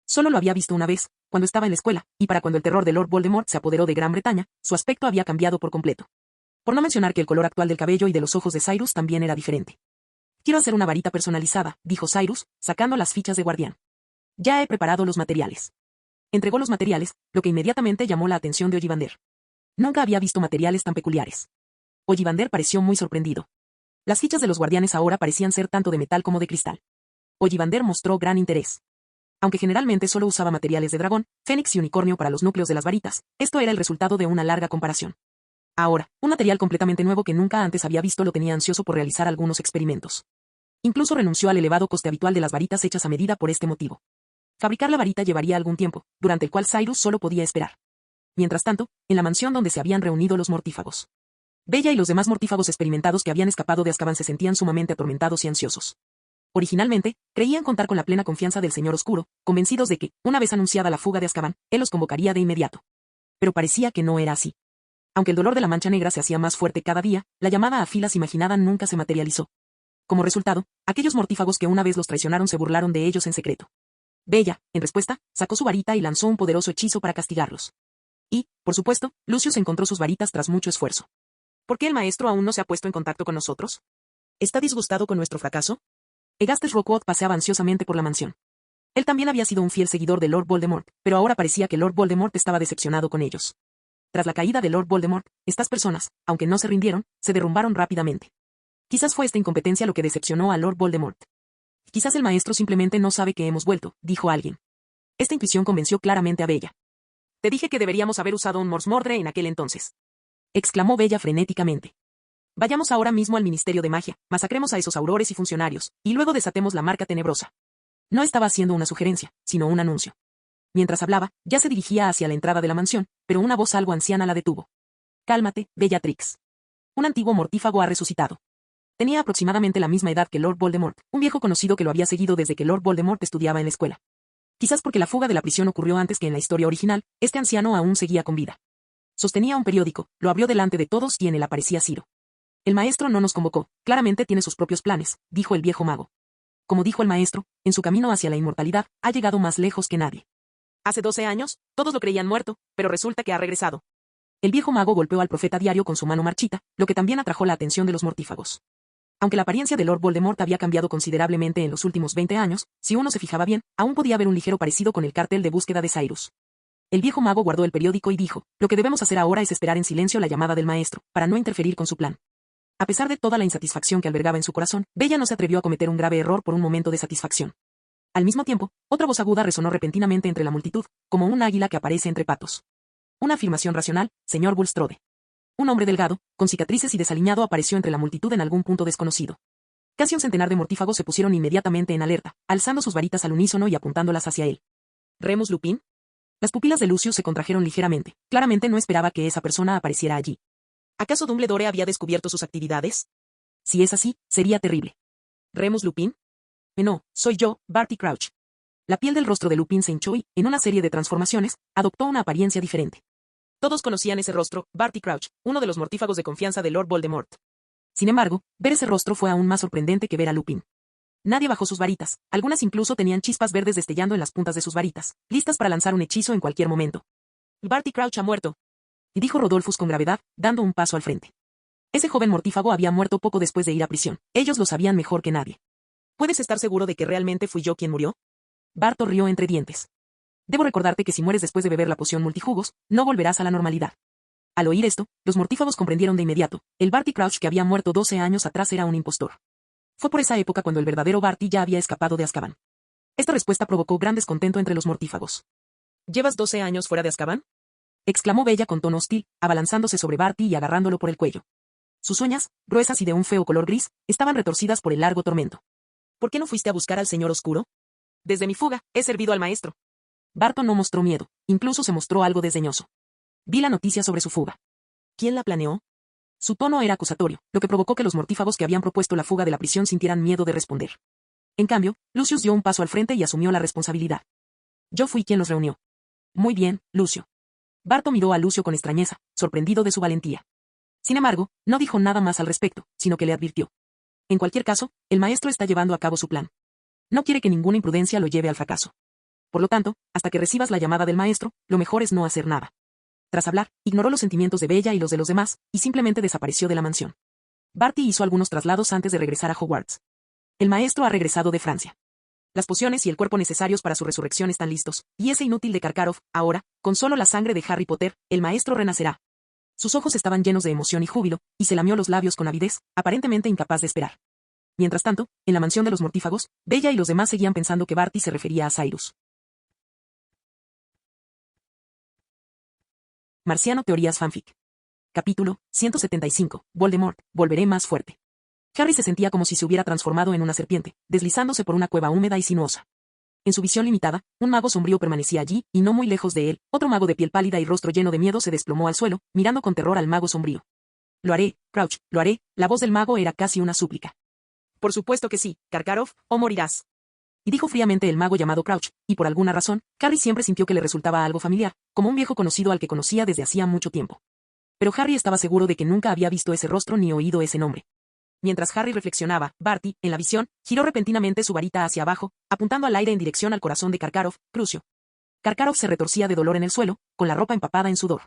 Solo lo había visto una vez, cuando estaba en la escuela, y para cuando el terror de Lord Voldemort se apoderó de Gran Bretaña, su aspecto había cambiado por completo. Por no mencionar que el color actual del cabello y de los ojos de Cyrus también era diferente. Quiero hacer una varita personalizada, dijo Cyrus, sacando las fichas de guardián. Ya he preparado los materiales. Entregó los materiales, lo que inmediatamente llamó la atención de Ollivander. Nunca había visto materiales tan peculiares. Ollivander pareció muy sorprendido. Las fichas de los guardianes ahora parecían ser tanto de metal como de cristal. Ollivander mostró gran interés. Aunque generalmente solo usaba materiales de dragón, fénix y unicornio para los núcleos de las varitas, esto era el resultado de una larga comparación. Ahora, un material completamente nuevo que nunca antes había visto lo tenía ansioso por realizar algunos experimentos. Incluso renunció al elevado coste habitual de las varitas hechas a medida por este motivo. Fabricar la varita llevaría algún tiempo, durante el cual Cyrus solo podía esperar. Mientras tanto, en la mansión donde se habían reunido los mortífagos. Bella y los demás mortífagos experimentados que habían escapado de Azkaban se sentían sumamente atormentados y ansiosos. Originalmente, creían contar con la plena confianza del Señor Oscuro, convencidos de que, una vez anunciada la fuga de Azkaban, él los convocaría de inmediato. Pero parecía que no era así. Aunque el dolor de la mancha negra se hacía más fuerte cada día, la llamada a filas imaginada nunca se materializó. Como resultado, aquellos mortífagos que una vez los traicionaron se burlaron de ellos en secreto. Bella, en respuesta, sacó su varita y lanzó un poderoso hechizo para castigarlos. Y, por supuesto, Lucius encontró sus varitas tras mucho esfuerzo. ¿Por qué el maestro aún no se ha puesto en contacto con nosotros? ¿Está disgustado con nuestro fracaso? Aegastes Rookwood paseaba ansiosamente por la mansión. Él también había sido un fiel seguidor de Lord Voldemort, pero ahora parecía que Lord Voldemort estaba decepcionado con ellos. Tras la caída de Lord Voldemort, estas personas, aunque no se rindieron, se derrumbaron rápidamente. Quizás fue esta incompetencia lo que decepcionó a Lord Voldemort. Quizás el maestro simplemente no sabe que hemos vuelto, dijo alguien. Esta intuición convenció claramente a Bella. Te dije que deberíamos haber usado un Mors Mordre en aquel entonces, exclamó Bella frenéticamente. Vayamos ahora mismo al Ministerio de Magia, masacremos a esos aurores y funcionarios, y luego desatemos la marca tenebrosa. No estaba haciendo una sugerencia, sino un anuncio. Mientras hablaba, ya se dirigía hacia la entrada de la mansión, pero una voz algo anciana la detuvo. Cálmate, Bellatrix. Un antiguo mortífago ha resucitado. Tenía aproximadamente la misma edad que Lord Voldemort, un viejo conocido que lo había seguido desde que Lord Voldemort estudiaba en la escuela. Quizás porque la fuga de la prisión ocurrió antes que en la historia original, este anciano aún seguía con vida. Sostenía un periódico, lo abrió delante de todos y en él aparecía Ciro. El maestro no nos convocó, claramente tiene sus propios planes, dijo el viejo mago. Como dijo el maestro, en su camino hacia la inmortalidad, ha llegado más lejos que nadie. Hace 12 años, todos lo creían muerto, pero resulta que ha regresado. El viejo mago golpeó al profeta diario con su mano marchita, lo que también atrajo la atención de los mortífagos. Aunque la apariencia de Lord Voldemort había cambiado considerablemente en los últimos 20 años, si uno se fijaba bien, aún podía haber un ligero parecido con el cartel de búsqueda de Cyrus. El viejo mago guardó el periódico y dijo, lo que debemos hacer ahora es esperar en silencio la llamada del maestro, para no interferir con su plan. A pesar de toda la insatisfacción que albergaba en su corazón, Bella no se atrevió a cometer un grave error por un momento de satisfacción. Al mismo tiempo, otra voz aguda resonó repentinamente entre la multitud, como un águila que aparece entre patos. Una afirmación racional, señor Bulstrode. Un hombre delgado, con cicatrices y desaliñado apareció entre la multitud en algún punto desconocido. Casi un centenar de mortífagos se pusieron inmediatamente en alerta, alzando sus varitas al unísono y apuntándolas hacia él. ¿Remus Lupin? Las pupilas de Lucius se contrajeron ligeramente. Claramente no esperaba que esa persona apareciera allí. ¿Acaso Dumbledore había descubierto sus actividades? Si es así, sería terrible. ¿Remus Lupin? No, soy yo, Barty Crouch. La piel del rostro de Lupin se hinchó y, en una serie de transformaciones, adoptó una apariencia diferente. Todos conocían ese rostro, Barty Crouch, uno de los mortífagos de confianza de Lord Voldemort. Sin embargo, ver ese rostro fue aún más sorprendente que ver a Lupin. Nadie bajó sus varitas, algunas incluso tenían chispas verdes destellando en las puntas de sus varitas, listas para lanzar un hechizo en cualquier momento. Barty Crouch ha muerto, dijo Rodolphus con gravedad, dando un paso al frente. Ese joven mortífago había muerto poco después de ir a prisión. Ellos lo sabían mejor que nadie. ¿Puedes estar seguro de que realmente fui yo quien murió? Barto rió entre dientes. Debo recordarte que si mueres después de beber la poción multijugos, no volverás a la normalidad. Al oír esto, los mortífagos comprendieron de inmediato, el Barty Crouch que había muerto 12 años atrás era un impostor. Fue por esa época cuando el verdadero Barty ya había escapado de Azkaban. Esta respuesta provocó gran descontento entre los mortífagos. ¿Llevas 12 años fuera de Azkaban?, exclamó Bella con tono hostil, abalanzándose sobre Barty y agarrándolo por el cuello. Sus uñas, gruesas y de un feo color gris, estaban retorcidas por el largo tormento. ¿Por qué no fuiste a buscar al señor oscuro? Desde mi fuga, he servido al maestro. Barton no mostró miedo, incluso se mostró algo desdeñoso. Vi la noticia sobre su fuga. ¿Quién la planeó? Su tono era acusatorio, lo que provocó que los mortífagos que habían propuesto la fuga de la prisión sintieran miedo de responder. En cambio, Lucius dio un paso al frente y asumió la responsabilidad. Yo fui quien los reunió. Muy bien, Lucio. Barto miró a Lucio con extrañeza, sorprendido de su valentía. Sin embargo, no dijo nada más al respecto, sino que le advirtió. En cualquier caso, el maestro está llevando a cabo su plan. No quiere que ninguna imprudencia lo lleve al fracaso. Por lo tanto, hasta que recibas la llamada del maestro, lo mejor es no hacer nada. Tras hablar, ignoró los sentimientos de Bella y los de los demás, y simplemente desapareció de la mansión. Barty hizo algunos traslados antes de regresar a Hogwarts. El maestro ha regresado de Francia. Las pociones y el cuerpo necesarios para su resurrección están listos, y ese inútil de Karkaroff, ahora, con solo la sangre de Harry Potter, el maestro renacerá. Sus ojos estaban llenos de emoción y júbilo, y se lamió los labios con avidez, aparentemente incapaz de esperar. Mientras tanto, en la mansión de los mortífagos, Bella y los demás seguían pensando que Barty se refería a Cyrus. Marciano Teorías Fanfic. Capítulo 175. Voldemort, volveré más fuerte. Harry se sentía como si se hubiera transformado en una serpiente, deslizándose por una cueva húmeda y sinuosa. En su visión limitada, un mago sombrío permanecía allí, y no muy lejos de él, otro mago de piel pálida y rostro lleno de miedo se desplomó al suelo, mirando con terror al mago sombrío. Lo haré, Crouch, lo haré, la voz del mago era casi una súplica. Por supuesto que sí, Karkaroff, o morirás. Y dijo fríamente el mago llamado Crouch, y por alguna razón, Harry siempre sintió que le resultaba algo familiar, como un viejo conocido al que conocía desde hacía mucho tiempo. Pero Harry estaba seguro de que nunca había visto ese rostro ni oído ese nombre. Mientras Harry reflexionaba, Barty, en la visión, giró repentinamente su varita hacia abajo, apuntando al aire en dirección al corazón de Karkaroff, Crucio. Karkaroff se retorcía de dolor en el suelo, con la ropa empapada en sudor.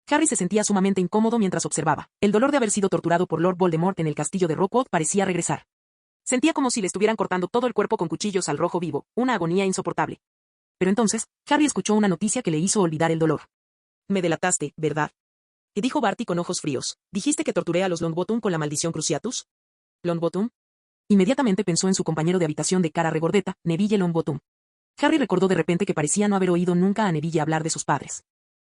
Harry se sentía sumamente incómodo mientras observaba. El dolor de haber sido torturado por Lord Voldemort en el castillo de Rookwood parecía regresar. Sentía como si le estuvieran cortando todo el cuerpo con cuchillos al rojo vivo, una agonía insoportable. Pero entonces, Harry escuchó una noticia que le hizo olvidar el dolor. Me delataste, ¿verdad? Y dijo Barty con ojos fríos. ¿Dijiste que torturé a los Longbottom con la maldición Cruciatus? ¿Longbottom? Inmediatamente pensó en su compañero de habitación de cara regordeta, Neville Longbottom. Harry recordó de repente que parecía no haber oído nunca a Neville hablar de sus padres.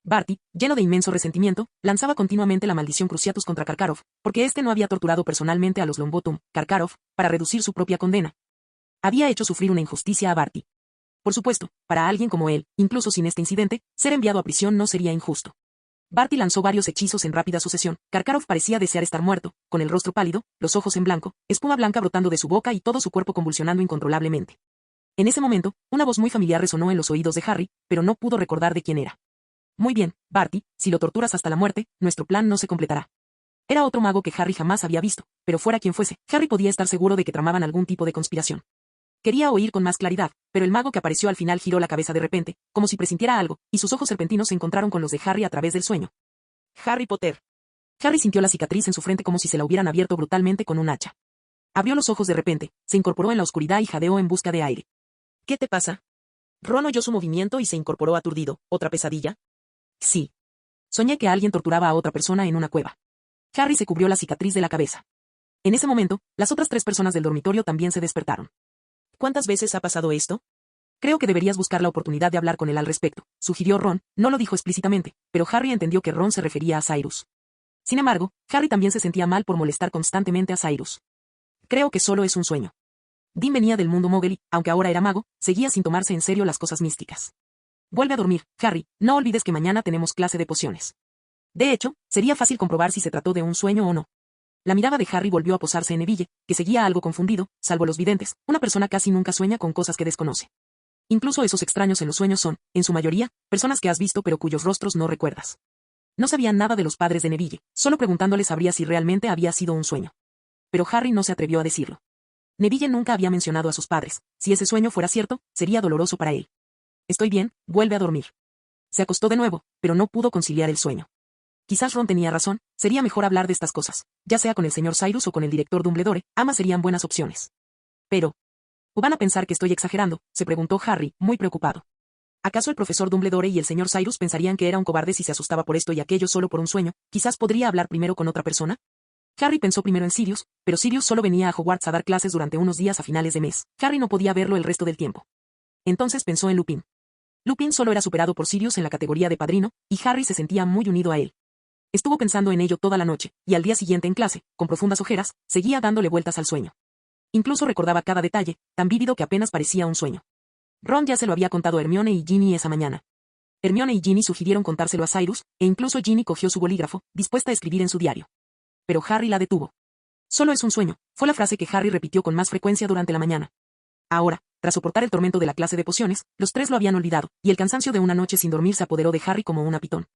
Barty, lleno de inmenso resentimiento, lanzaba continuamente la maldición Cruciatus contra Karkaroff, porque éste no había torturado personalmente a los Longbottom, Karkaroff, para reducir su propia condena. Había hecho sufrir una injusticia a Barty. Por supuesto, para alguien como él, incluso sin este incidente, ser enviado a prisión no sería injusto. Barty lanzó varios hechizos en rápida sucesión. Karkaroff parecía desear estar muerto, con el rostro pálido, los ojos en blanco, espuma blanca brotando de su boca y todo su cuerpo convulsionando incontrolablemente. En ese momento, una voz muy familiar resonó en los oídos de Harry, pero no pudo recordar de quién era. Muy bien, Barty, si lo torturas hasta la muerte, nuestro plan no se completará. Era otro mago que Harry jamás había visto, pero fuera quien fuese, Harry podía estar seguro de que tramaban algún tipo de conspiración. Quería oír con más claridad, pero el mago que apareció al final giró la cabeza de repente, como si presintiera algo, y sus ojos serpentinos se encontraron con los de Harry a través del sueño. Harry Potter. Harry sintió la cicatriz en su frente como si se la hubieran abierto brutalmente con un hacha. Abrió los ojos de repente, se incorporó en la oscuridad y jadeó en busca de aire. ¿Qué te pasa? Ron oyó su movimiento y se incorporó aturdido. ¿Otra pesadilla? Sí. Soñé que alguien torturaba a otra persona en una cueva. Harry se cubrió la cicatriz de la cabeza. En ese momento, las otras 3 personas del dormitorio también se despertaron. ¿Cuántas veces ha pasado esto? Creo que deberías buscar la oportunidad de hablar con él al respecto, sugirió Ron. No lo dijo explícitamente, pero Harry entendió que Ron se refería a Cyrus. Sin embargo, Harry también se sentía mal por molestar constantemente a Cyrus. Creo que solo es un sueño. Dean venía del mundo Mogul y, aunque ahora era mago, seguía sin tomarse en serio las cosas místicas. Vuelve a dormir, Harry, no olvides que mañana tenemos clase de pociones. De hecho, sería fácil comprobar si se trató de un sueño o no. La mirada de Harry volvió a posarse en Neville, que seguía algo confundido, salvo los videntes. Una persona casi nunca sueña con cosas que desconoce. Incluso esos extraños en los sueños son, en su mayoría, personas que has visto pero cuyos rostros no recuerdas. No sabían nada de los padres de Neville, solo preguntándoles sabría si realmente había sido un sueño. Pero Harry no se atrevió a decirlo. Neville nunca había mencionado a sus padres. Si ese sueño fuera cierto, sería doloroso para él. Estoy bien, vuelve a dormir. Se acostó de nuevo, pero no pudo conciliar el sueño. Quizás Ron tenía razón, sería mejor hablar de estas cosas, ya sea con el señor Cyrus o con el director Dumbledore, ambas serían buenas opciones. Pero, ¿o van a pensar que estoy exagerando?, se preguntó Harry, muy preocupado. ¿Acaso el profesor Dumbledore y el señor Cyrus pensarían que era un cobarde si se asustaba por esto y aquello solo por un sueño? Quizás podría hablar primero con otra persona. Harry pensó primero en Sirius, pero Sirius solo venía a Hogwarts a dar clases durante unos días a finales de mes. Harry no podía verlo el resto del tiempo. Entonces pensó en Lupin. Lupin solo era superado por Sirius en la categoría de padrino, y Harry se sentía muy unido a él. Estuvo pensando en ello toda la noche, y al día siguiente en clase, con profundas ojeras, seguía dándole vueltas al sueño. Incluso recordaba cada detalle, tan vívido que apenas parecía un sueño. Ron ya se lo había contado a Hermione y Ginny esa mañana. Hermione y Ginny sugirieron contárselo a Cyrus, e incluso Ginny cogió su bolígrafo, dispuesta a escribir en su diario. Pero Harry la detuvo. Solo es un sueño, fue la frase que Harry repitió con más frecuencia durante la mañana. Ahora, tras soportar el tormento de la clase de pociones, los 3 lo habían olvidado, y el cansancio de una noche sin dormir se apoderó de Harry como una pitón.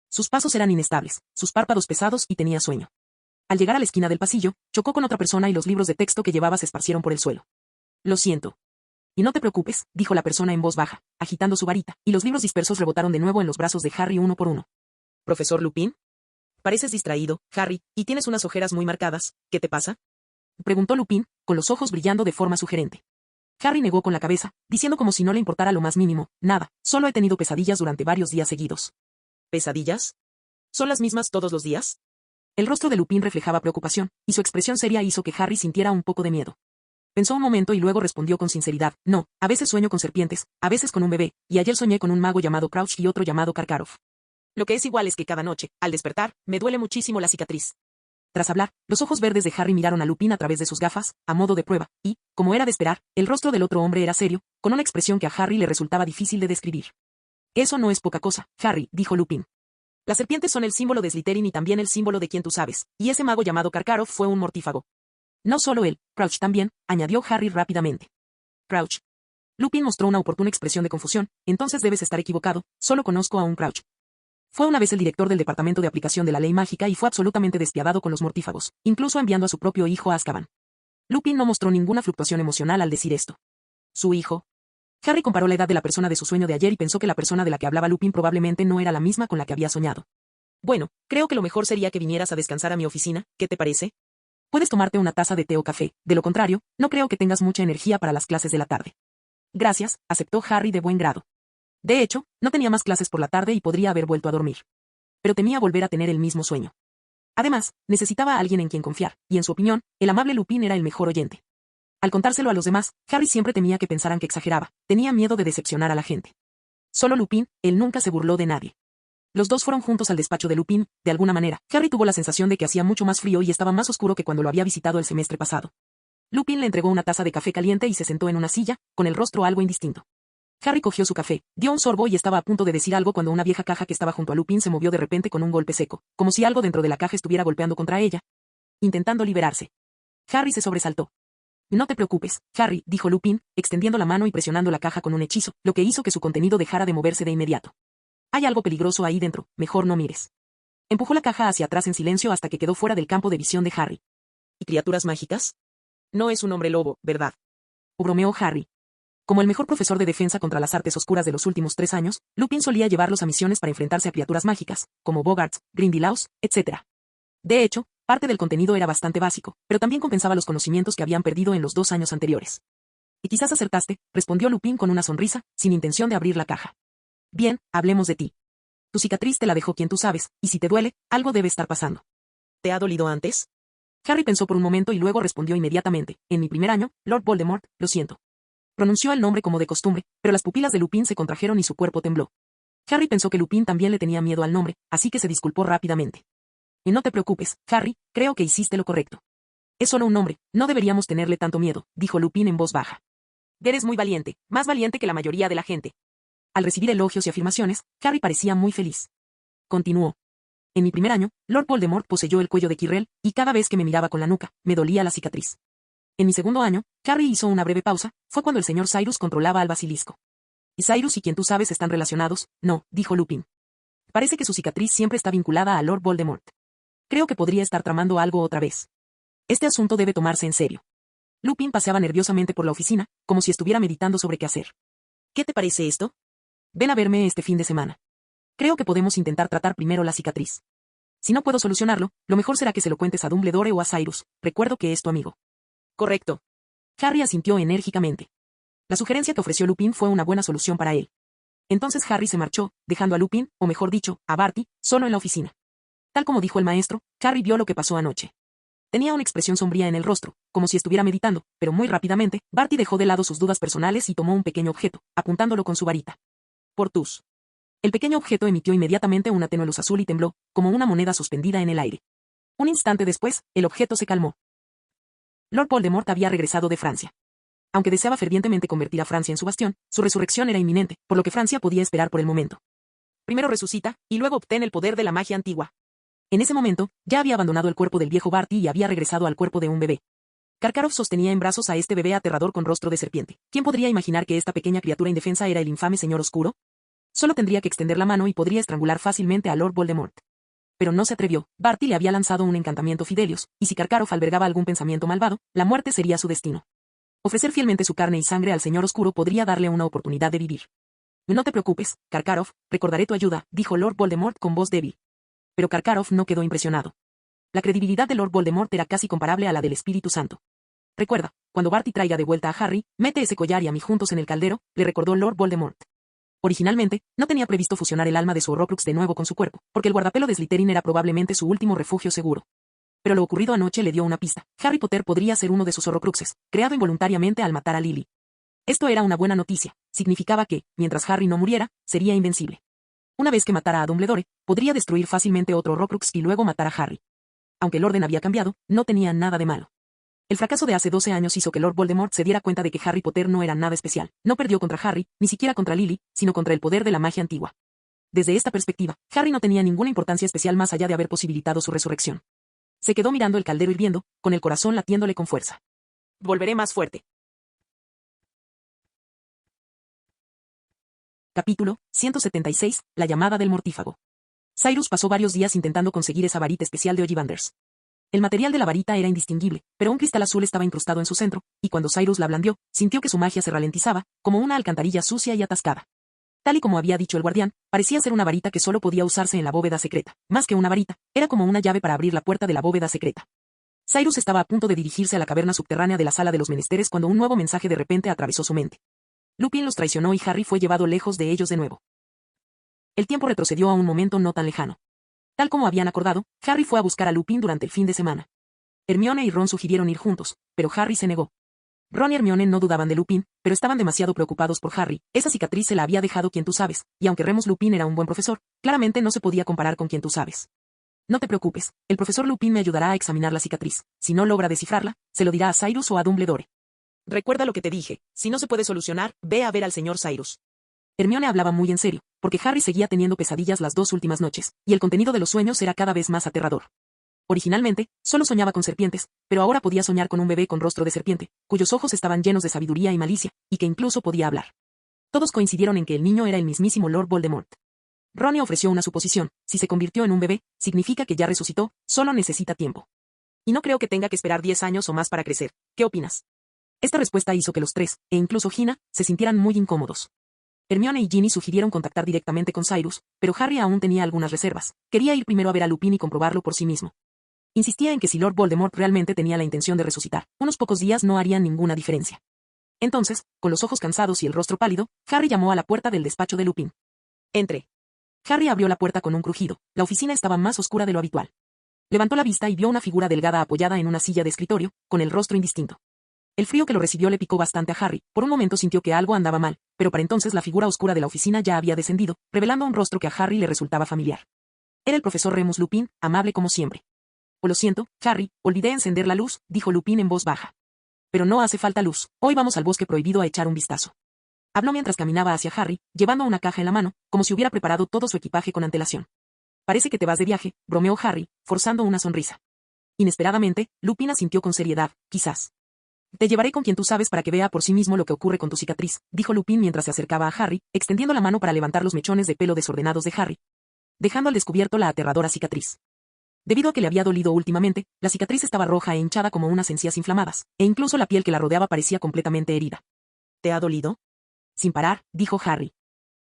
Sus pasos eran inestables, sus párpados pesados y tenía sueño. Al llegar a la esquina del pasillo, chocó con otra persona y los libros de texto que llevaba se esparcieron por el suelo. Lo siento. Y no te preocupes, dijo la persona en voz baja, agitando su varita, y los libros dispersos rebotaron de nuevo en los brazos de Harry uno por uno. ¿Profesor Lupin? Pareces distraído, Harry, y tienes unas ojeras muy marcadas. ¿Qué te pasa? Preguntó Lupin, con los ojos brillando de forma sugerente. Harry negó con la cabeza, diciendo como si no le importara lo más mínimo, nada, solo he tenido pesadillas durante varios días seguidos. ¿Pesadillas? ¿Son las mismas todos los días? El rostro de Lupin reflejaba preocupación, y su expresión seria hizo que Harry sintiera un poco de miedo. Pensó un momento y luego respondió con sinceridad, no, a veces sueño con serpientes, a veces con un bebé, y ayer soñé con un mago llamado Crouch y otro llamado Karkaroff. Lo que es igual es que cada noche, al despertar, me duele muchísimo la cicatriz. Tras hablar, los ojos verdes de Harry miraron a Lupin a través de sus gafas, a modo de prueba, y, como era de esperar, el rostro del otro hombre era serio, con una expresión que a Harry le resultaba difícil de describir. Eso no es poca cosa, Harry, dijo Lupin. Las serpientes son el símbolo de Slytherin y también el símbolo de quien tú sabes, y ese mago llamado Karkaroff fue un mortífago. No solo él, Crouch también, añadió Harry rápidamente. Crouch. Lupin mostró una oportuna expresión de confusión, entonces debes estar equivocado, solo conozco a un Crouch. Fue una vez el director del Departamento de Aplicación de la Ley Mágica y fue absolutamente despiadado con los mortífagos, incluso enviando a su propio hijo a Azkaban. Lupin no mostró ninguna fluctuación emocional al decir esto. ¿Su hijo? Harry comparó la edad de la persona de su sueño de ayer y pensó que la persona de la que hablaba Lupin probablemente no era la misma con la que había soñado. Bueno, creo que lo mejor sería que vinieras a descansar a mi oficina, ¿qué te parece? Puedes tomarte una taza de té o café, de lo contrario, no creo que tengas mucha energía para las clases de la tarde. Gracias, aceptó Harry de buen grado. De hecho, no tenía más clases por la tarde y podría haber vuelto a dormir. Pero temía volver a tener el mismo sueño. Además, necesitaba a alguien en quien confiar, y en su opinión, el amable Lupin era el mejor oyente. Al contárselo a los demás, Harry siempre temía que pensaran que exageraba, tenía miedo de decepcionar a la gente. Solo Lupin, él nunca se burló de nadie. Los dos fueron juntos al despacho de Lupin, de alguna manera, Harry tuvo la sensación de que hacía mucho más frío y estaba más oscuro que cuando lo había visitado el semestre pasado. Lupin le entregó una taza de café caliente y se sentó en una silla, con el rostro algo indistinto. Harry cogió su café, dio un sorbo y estaba a punto de decir algo cuando una vieja caja que estaba junto a Lupin se movió de repente con un golpe seco, como si algo dentro de la caja estuviera golpeando contra ella, intentando liberarse. Harry se sobresaltó. No te preocupes, Harry, dijo Lupin, extendiendo la mano y presionando la caja con un hechizo, lo que hizo que su contenido dejara de moverse de inmediato. Hay algo peligroso ahí dentro, mejor no mires. Empujó la caja hacia atrás en silencio hasta que quedó fuera del campo de visión de Harry. ¿Y criaturas mágicas? No es un hombre lobo, ¿verdad? Bromeó Harry. Como el mejor profesor de defensa contra las artes oscuras de los últimos 3 años, Lupin solía llevarlos a misiones para enfrentarse a criaturas mágicas, como Bogarts, Grindylows, etc. De hecho, parte del contenido era bastante básico, pero también compensaba los conocimientos que habían perdido en los 2 años anteriores. Y quizás acertaste, respondió Lupin con una sonrisa, sin intención de abrir la caja. Bien, hablemos de ti. Tu cicatriz te la dejó quien tú sabes, y si te duele, algo debe estar pasando. ¿Te ha dolido antes? Harry pensó por un momento y luego respondió inmediatamente, en mi primer año, Lord Voldemort, lo siento. Pronunció el nombre como de costumbre, pero las pupilas de Lupin se contrajeron y su cuerpo tembló. Harry pensó que Lupin también le tenía miedo al nombre, así que se disculpó rápidamente. Y no te preocupes, Harry, creo que hiciste lo correcto. Es solo un nombre, no deberíamos tenerle tanto miedo, dijo Lupin en voz baja. Eres muy valiente, más valiente que la mayoría de la gente. Al recibir elogios y afirmaciones, Harry parecía muy feliz. Continuó. En mi primer año, Lord Voldemort poseyó el cuello de Quirrell, y cada vez que me miraba con la nuca, me dolía la cicatriz. En mi segundo año, Harry hizo una breve pausa, fue cuando el señor Cyrus controlaba al basilisco. ¿Y Cyrus y quien tú sabes están relacionados? No, dijo Lupin. Parece que su cicatriz siempre está vinculada a Lord Voldemort. Creo que podría estar tramando algo otra vez. Este asunto debe tomarse en serio. Lupin paseaba nerviosamente por la oficina, como si estuviera meditando sobre qué hacer. ¿Qué te parece esto? Ven a verme este fin de semana. Creo que podemos intentar tratar primero la cicatriz. Si no puedo solucionarlo, lo mejor será que se lo cuentes a Dumbledore o a Cyrus, recuerdo que es tu amigo. Correcto. Harry asintió enérgicamente. La sugerencia que ofreció Lupin fue una buena solución para él. Entonces Harry se marchó, dejando a Lupin, o mejor dicho, a Barty, solo en la oficina. Tal como dijo el maestro, Harry vio lo que pasó anoche. Tenía una expresión sombría en el rostro, como si estuviera meditando, pero muy rápidamente, Barty dejó de lado sus dudas personales y tomó un pequeño objeto, apuntándolo con su varita. Portus. El pequeño objeto emitió inmediatamente una tenue luz azul y tembló, como una moneda suspendida en el aire. Un instante después, el objeto se calmó. Lord Voldemort había regresado de Francia. Aunque deseaba fervientemente convertir a Francia en su bastión, su resurrección era inminente, por lo que Francia podía esperar por el momento. Primero resucita, y luego obtén el poder de la magia antigua. En ese momento, ya había abandonado el cuerpo del viejo Barty y había regresado al cuerpo de un bebé. Karkaroff sostenía en brazos a este bebé aterrador con rostro de serpiente. ¿Quién podría imaginar que esta pequeña criatura indefensa era el infame señor oscuro? Solo tendría que extender la mano y podría estrangular fácilmente a Lord Voldemort. Pero no se atrevió. Barty le había lanzado un encantamiento Fidelius, y si Karkaroff albergaba algún pensamiento malvado, la muerte sería su destino. Ofrecer fielmente su carne y sangre al señor oscuro podría darle una oportunidad de vivir. No te preocupes, Karkaroff, recordaré tu ayuda, dijo Lord Voldemort con voz débil. Pero Karkaroff no quedó impresionado. La credibilidad de Lord Voldemort era casi comparable a la del Espíritu Santo. Recuerda, cuando Barty traiga de vuelta a Harry, mete ese collar y a mí juntos en el caldero, le recordó Lord Voldemort. Originalmente, no tenía previsto fusionar el alma de su Horrocrux de nuevo con su cuerpo, porque el guardapelo de Slytherin era probablemente su último refugio seguro. Pero lo ocurrido anoche le dio una pista. Harry Potter podría ser uno de sus Horrocruxes, creado involuntariamente al matar a Lily. Esto era una buena noticia. Significaba que, mientras Harry no muriera, sería invencible. Una vez que matara a Dumbledore, podría destruir fácilmente otro Horrocrux y luego matar a Harry. Aunque el orden había cambiado, no tenía nada de malo. El fracaso de hace 12 años hizo que Lord Voldemort se diera cuenta de que Harry Potter no era nada especial. No perdió contra Harry, ni siquiera contra Lily, sino contra el poder de la magia antigua. Desde esta perspectiva, Harry no tenía ninguna importancia especial más allá de haber posibilitado su resurrección. Se quedó mirando el caldero hirviendo, con el corazón latiéndole con fuerza. Volveré más fuerte. Capítulo 176. La llamada del mortífago. Cyrus pasó varios días intentando conseguir esa varita especial de Ollivanders. El material de la varita era indistinguible, pero un cristal azul estaba incrustado en su centro, y cuando Cyrus la blandió, sintió que su magia se ralentizaba, como una alcantarilla sucia y atascada. Tal y como había dicho el guardián, parecía ser una varita que solo podía usarse en la bóveda secreta. Más que una varita, era como una llave para abrir la puerta de la bóveda secreta. Cyrus estaba a punto de dirigirse a la caverna subterránea de la sala de los menesteres cuando un nuevo mensaje de repente atravesó su mente. Lupin los traicionó y Harry fue llevado lejos de ellos de nuevo. El tiempo retrocedió a un momento no tan lejano. Tal como habían acordado, Harry fue a buscar a Lupin durante el fin de semana. Hermione y Ron sugirieron ir juntos, pero Harry se negó. Ron y Hermione no dudaban de Lupin, pero estaban demasiado preocupados por Harry. Esa cicatriz se la había dejado quien tú sabes, y aunque Remus Lupin era un buen profesor, claramente no se podía comparar con quien tú sabes. No te preocupes, el profesor Lupin me ayudará a examinar la cicatriz. Si no logra descifrarla, se lo dirá a Cyrus o a Dumbledore. Recuerda lo que te dije, si no se puede solucionar, ve a ver al señor Cyrus. Hermione hablaba muy en serio, porque Harry seguía teniendo pesadillas las 2 últimas noches, y el contenido de los sueños era cada vez más aterrador. Originalmente, solo soñaba con serpientes, pero ahora podía soñar con un bebé con rostro de serpiente, cuyos ojos estaban llenos de sabiduría y malicia, y que incluso podía hablar. Todos coincidieron en que el niño era el mismísimo Lord Voldemort. Ron ofreció una suposición: si se convirtió en un bebé, significa que ya resucitó, solo necesita tiempo. Y no creo que tenga que esperar 10 años o más para crecer. ¿Qué opinas? Esta respuesta hizo que los tres, e incluso Gina, se sintieran muy incómodos. Hermione y Ginny sugirieron contactar directamente con Cyrus, pero Harry aún tenía algunas reservas. Quería ir primero a ver a Lupin y comprobarlo por sí mismo. Insistía en que si Lord Voldemort realmente tenía la intención de resucitar, unos pocos días no harían ninguna diferencia. Entonces, con los ojos cansados y el rostro pálido, Harry llamó a la puerta del despacho de Lupin. «Entre». Harry abrió la puerta con un crujido. La oficina estaba más oscura de lo habitual. Levantó la vista y vio una figura delgada apoyada en una silla de escritorio, con el rostro indistinto. El frío que lo recibió le picó bastante a Harry. Por un momento sintió que algo andaba mal, pero para entonces la figura oscura de la oficina ya había descendido, revelando un rostro que a Harry le resultaba familiar. Era el profesor Remus Lupin, amable como siempre. «Oh, lo siento, Harry, olvidé encender la luz», dijo Lupin en voz baja. «Pero no hace falta luz. Hoy vamos al bosque prohibido a echar un vistazo». Habló mientras caminaba hacia Harry, llevando una caja en la mano, como si hubiera preparado todo su equipaje con antelación. «Parece que te vas de viaje», bromeó Harry, forzando una sonrisa. Inesperadamente, Lupin asintió con seriedad: «Quizás. Te llevaré con quien tú sabes para que vea por sí mismo lo que ocurre con tu cicatriz», dijo Lupin mientras se acercaba a Harry, extendiendo la mano para levantar los mechones de pelo desordenados de Harry, dejando al descubierto la aterradora cicatriz. Debido a que le había dolido últimamente, la cicatriz estaba roja e hinchada como unas encías inflamadas, e incluso la piel que la rodeaba parecía completamente herida. «¿Te ha dolido?» «Sin parar», dijo Harry.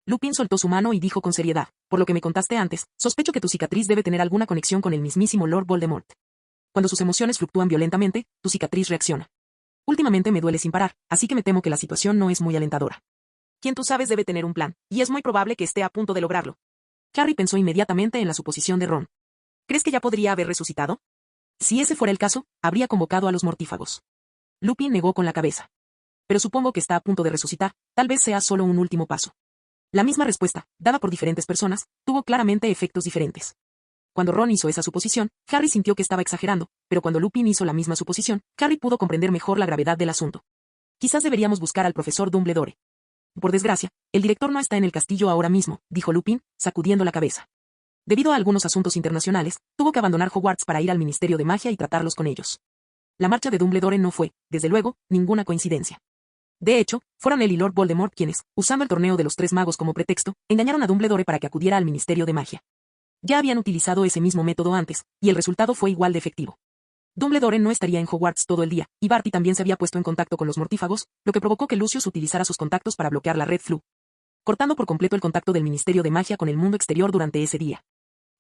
Lupin soltó su mano y dijo con seriedad: «Por lo que me contaste antes, sospecho que tu cicatriz debe tener alguna conexión con el mismísimo Lord Voldemort. Cuando sus emociones fluctúan violentamente, tu cicatriz reacciona. Últimamente me duele sin parar, así que me temo que la situación no es muy alentadora. Quien tú sabes debe tener un plan, y es muy probable que esté a punto de lograrlo». Harry pensó inmediatamente en la suposición de Ron. «¿Crees que ya podría haber resucitado?» «Si ese fuera el caso, habría convocado a los mortífagos». Lupin negó con la cabeza. «Pero supongo que está a punto de resucitar, tal vez sea solo un último paso». La misma respuesta, dada por diferentes personas, tuvo claramente efectos diferentes. Cuando Ron hizo esa suposición, Harry sintió que estaba exagerando, pero cuando Lupin hizo la misma suposición, Harry pudo comprender mejor la gravedad del asunto. «Quizás deberíamos buscar al profesor Dumbledore». «Por desgracia, el director no está en el castillo ahora mismo», dijo Lupin, sacudiendo la cabeza. Debido a algunos asuntos internacionales, tuvo que abandonar Hogwarts para ir al Ministerio de Magia y tratarlos con ellos. La marcha de Dumbledore no fue, desde luego, ninguna coincidencia. De hecho, fueron él y Lord Voldemort quienes, usando el torneo de los 3 magos como pretexto, engañaron a Dumbledore para que acudiera al Ministerio de Magia. Ya habían utilizado ese mismo método antes, y el resultado fue igual de efectivo. Dumbledore no estaría en Hogwarts todo el día, y Barty también se había puesto en contacto con los mortífagos, lo que provocó que Lucius utilizara sus contactos para bloquear la Red Flu, cortando por completo el contacto del Ministerio de Magia con el mundo exterior durante ese día.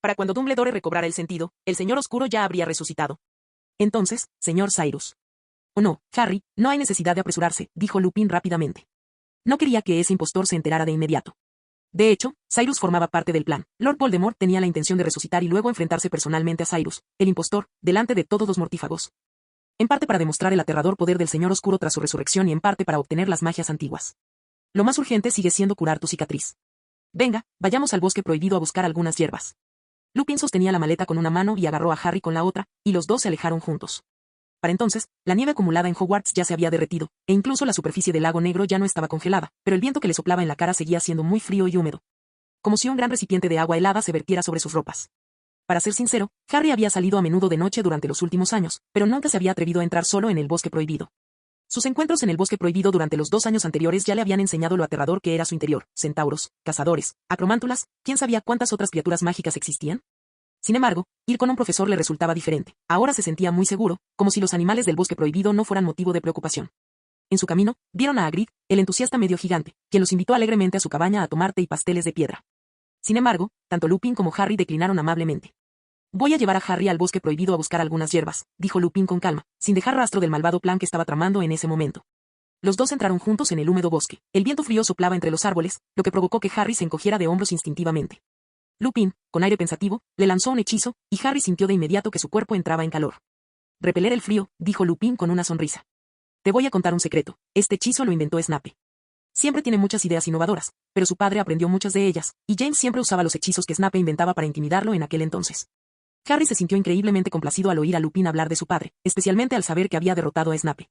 Para cuando Dumbledore recobrara el sentido, el Señor Oscuro ya habría resucitado. Entonces, señor Cyrus. «Oh no, Harry, no hay necesidad de apresurarse», dijo Lupin rápidamente. No quería que ese impostor se enterara de inmediato. De hecho, Cyrus formaba parte del plan. Lord Voldemort tenía la intención de resucitar y luego enfrentarse personalmente a Cyrus, el impostor, delante de todos los mortífagos. En parte para demostrar el aterrador poder del Señor Oscuro tras su resurrección y en parte para obtener las magias antiguas. Lo más urgente sigue siendo curar tu cicatriz. Venga, vayamos al bosque prohibido a buscar algunas hierbas. Lupin sostenía la maleta con una mano y agarró a Harry con la otra, y los dos se alejaron juntos. Para entonces, la nieve acumulada en Hogwarts ya se había derretido, e incluso la superficie del lago negro ya no estaba congelada, pero el viento que le soplaba en la cara seguía siendo muy frío y húmedo. Como si un gran recipiente de agua helada se vertiera sobre sus ropas. Para ser sincero, Harry había salido a menudo de noche durante los últimos años, pero nunca se había atrevido a entrar solo en el bosque prohibido. Sus encuentros en el bosque prohibido durante los 2 años anteriores ya le habían enseñado lo aterrador que era su interior: centauros, cazadores, acromántulas, quién sabía cuántas otras criaturas mágicas existían. Sin embargo, ir con un profesor le resultaba diferente. Ahora se sentía muy seguro, como si los animales del bosque prohibido no fueran motivo de preocupación. En su camino, vieron a Hagrid, el entusiasta medio gigante, quien los invitó alegremente a su cabaña a tomar té y pasteles de piedra. Sin embargo, tanto Lupin como Harry declinaron amablemente. Voy a llevar a Harry al bosque prohibido a buscar algunas hierbas, dijo Lupin con calma, sin dejar rastro del malvado plan que estaba tramando en ese momento. Los dos entraron juntos en el húmedo bosque. El viento frío soplaba entre los árboles, lo que provocó que Harry se encogiera de hombros instintivamente. Lupin, con aire pensativo, le lanzó un hechizo, y Harry sintió de inmediato que su cuerpo entraba en calor. Repeler el frío, dijo Lupin con una sonrisa. Te voy a contar un secreto. Este hechizo lo inventó Snape. Siempre tiene muchas ideas innovadoras, pero su padre aprendió muchas de ellas, y James siempre usaba los hechizos que Snape inventaba para intimidarlo en aquel entonces. Harry se sintió increíblemente complacido al oír a Lupin hablar de su padre, especialmente al saber que había derrotado a Snape.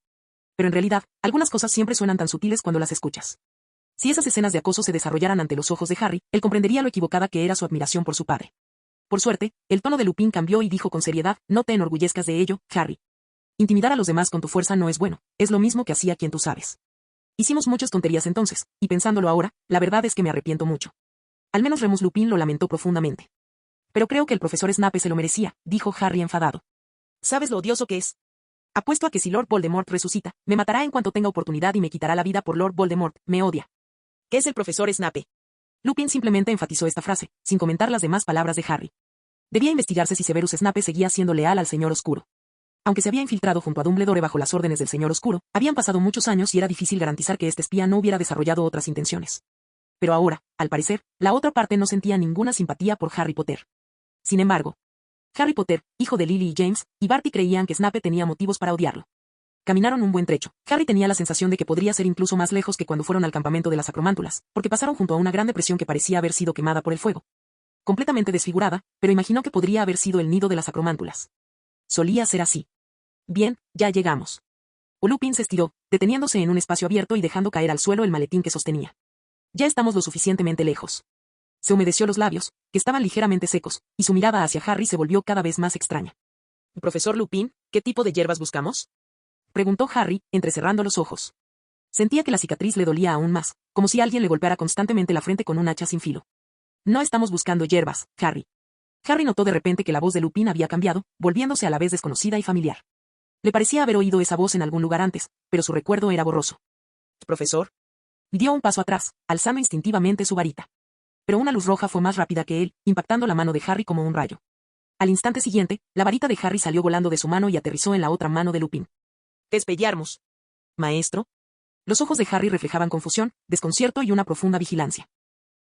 Pero en realidad, algunas cosas siempre suenan tan sutiles cuando las escuchas. Si esas escenas de acoso se desarrollaran ante los ojos de Harry, él comprendería lo equivocada que era su admiración por su padre. Por suerte, el tono de Lupin cambió y dijo con seriedad: no te enorgullezcas de ello, Harry. Intimidar a los demás con tu fuerza no es bueno, es lo mismo que hacía quien tú sabes. Hicimos muchas tonterías entonces, y pensándolo ahora, la verdad es que me arrepiento mucho. Al menos Remus Lupin lo lamentó profundamente. Pero creo que el profesor Snape se lo merecía, dijo Harry enfadado. ¿Sabes lo odioso que es? Apuesto a que si Lord Voldemort resucita, me matará en cuanto tenga oportunidad y me quitará la vida por Lord Voldemort, me odia. ¿Qué es el profesor Snape? Lupin simplemente enfatizó esta frase, sin comentar las demás palabras de Harry. Debía investigarse si Severus Snape seguía siendo leal al Señor Oscuro. Aunque se había infiltrado junto a Dumbledore bajo las órdenes del Señor Oscuro, habían pasado muchos años y era difícil garantizar que este espía no hubiera desarrollado otras intenciones. Pero ahora, al parecer, la otra parte no sentía ninguna simpatía por Harry Potter. Sin embargo, Harry Potter, hijo de Lily y James, y Barty creían que Snape tenía motivos para odiarlo. Caminaron un buen trecho. Harry tenía la sensación de que podría ser incluso más lejos que cuando fueron al campamento de las acromántulas, porque pasaron junto a una gran depresión que parecía haber sido quemada por el fuego. Completamente desfigurada, pero imaginó que podría haber sido el nido de las acromántulas. Solía ser así. Bien, ya llegamos. Lupin se estiró, deteniéndose en un espacio abierto y dejando caer al suelo el maletín que sostenía. Ya estamos lo suficientemente lejos. Se humedeció los labios, que estaban ligeramente secos, y su mirada hacia Harry se volvió cada vez más extraña. «Profesor Lupin, ¿qué tipo de hierbas buscamos?», preguntó Harry, entrecerrando los ojos. Sentía que la cicatriz le dolía aún más, como si alguien le golpeara constantemente la frente con un hacha sin filo. «No estamos buscando hierbas, Harry». Harry notó de repente que la voz de Lupin había cambiado, volviéndose a la vez desconocida y familiar. Le parecía haber oído esa voz en algún lugar antes, pero su recuerdo era borroso. «Profesor». Dio un paso atrás, alzando instintivamente su varita. Pero una luz roja fue más rápida que él, impactando la mano de Harry como un rayo. Al instante siguiente, la varita de Harry salió volando de su mano y aterrizó en la otra mano de Lupin. «Despellarmos». «¿Maestro?». Los ojos de Harry reflejaban confusión, desconcierto y una profunda vigilancia.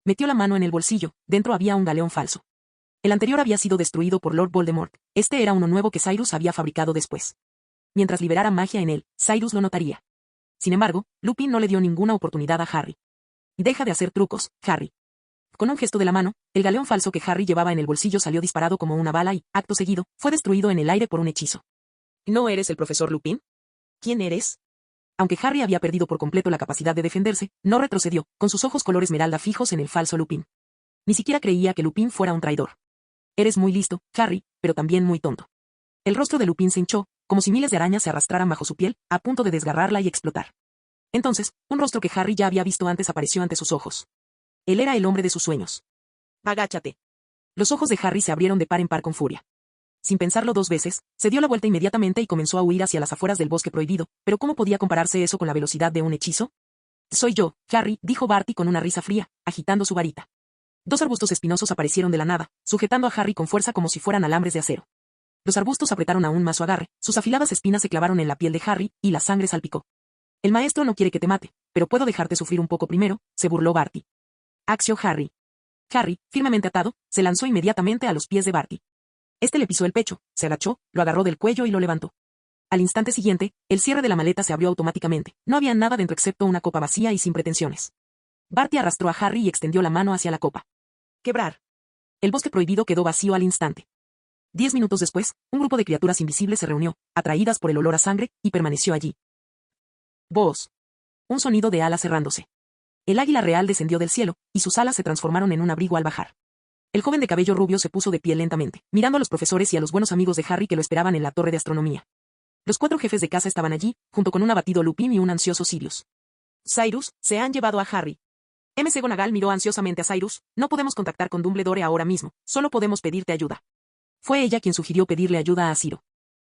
Metió la mano en el bolsillo, dentro había un galeón falso. El anterior había sido destruido por Lord Voldemort, este era uno nuevo que Cyrus había fabricado después. Mientras liberara magia en él, Cyrus lo notaría. Sin embargo, Lupin no le dio ninguna oportunidad a Harry. «Deja de hacer trucos, Harry». Con un gesto de la mano, el galeón falso que Harry llevaba en el bolsillo salió disparado como una bala y, acto seguido, fue destruido en el aire por un hechizo. «¿No eres el profesor Lupin? ¿Quién eres?». Aunque Harry había perdido por completo la capacidad de defenderse, no retrocedió, con sus ojos color esmeralda fijos en el falso Lupin. Ni siquiera creía que Lupin fuera un traidor. «Eres muy listo, Harry, pero también muy tonto». El rostro de Lupin se hinchó, como si miles de arañas se arrastraran bajo su piel, a punto de desgarrarla y explotar. Entonces, un rostro que Harry ya había visto antes apareció ante sus ojos. Él era el hombre de sus sueños. «Agáchate». Los ojos de Harry se abrieron de par en par con furia. Sin pensarlo 2 veces, se dio la vuelta inmediatamente y comenzó a huir hacia las afueras del bosque prohibido, pero ¿cómo podía compararse eso con la velocidad de un hechizo? «Soy yo, Harry», dijo Barty con una risa fría, agitando su varita. 2 arbustos espinosos aparecieron de la nada, sujetando a Harry con fuerza como si fueran alambres de acero. Los arbustos apretaron aún más su agarre, sus afiladas espinas se clavaron en la piel de Harry, y la sangre salpicó. «El maestro no quiere que te mate, pero puedo dejarte sufrir un poco primero», se burló Barty. «Accio Harry». Harry, firmemente atado, se lanzó inmediatamente a los pies de Barty. Este le pisó el pecho, se agachó, lo agarró del cuello y lo levantó. Al instante siguiente, el cierre de la maleta se abrió automáticamente, no había nada dentro excepto una copa vacía y sin pretensiones. Barty arrastró a Harry y extendió la mano hacia la copa. «Quebrar». El bosque prohibido quedó vacío al instante. 10 minutos después, un grupo de criaturas invisibles se reunió, atraídas por el olor a sangre, y permaneció allí. Voz. Un sonido de alas cerrándose. El águila real descendió del cielo, y sus alas se transformaron en un abrigo al bajar. El joven de cabello rubio se puso de pie lentamente, mirando a los profesores y a los buenos amigos de Harry que lo esperaban en la torre de astronomía. Los 4 jefes de casa estaban allí, junto con un abatido Lupin y un ansioso Sirius. Cyrus, se han llevado a Harry. McGonagall miró ansiosamente a Cyrus. No podemos contactar con Dumbledore ahora mismo, solo podemos pedirte ayuda. Fue ella quien sugirió pedirle ayuda a Ciro.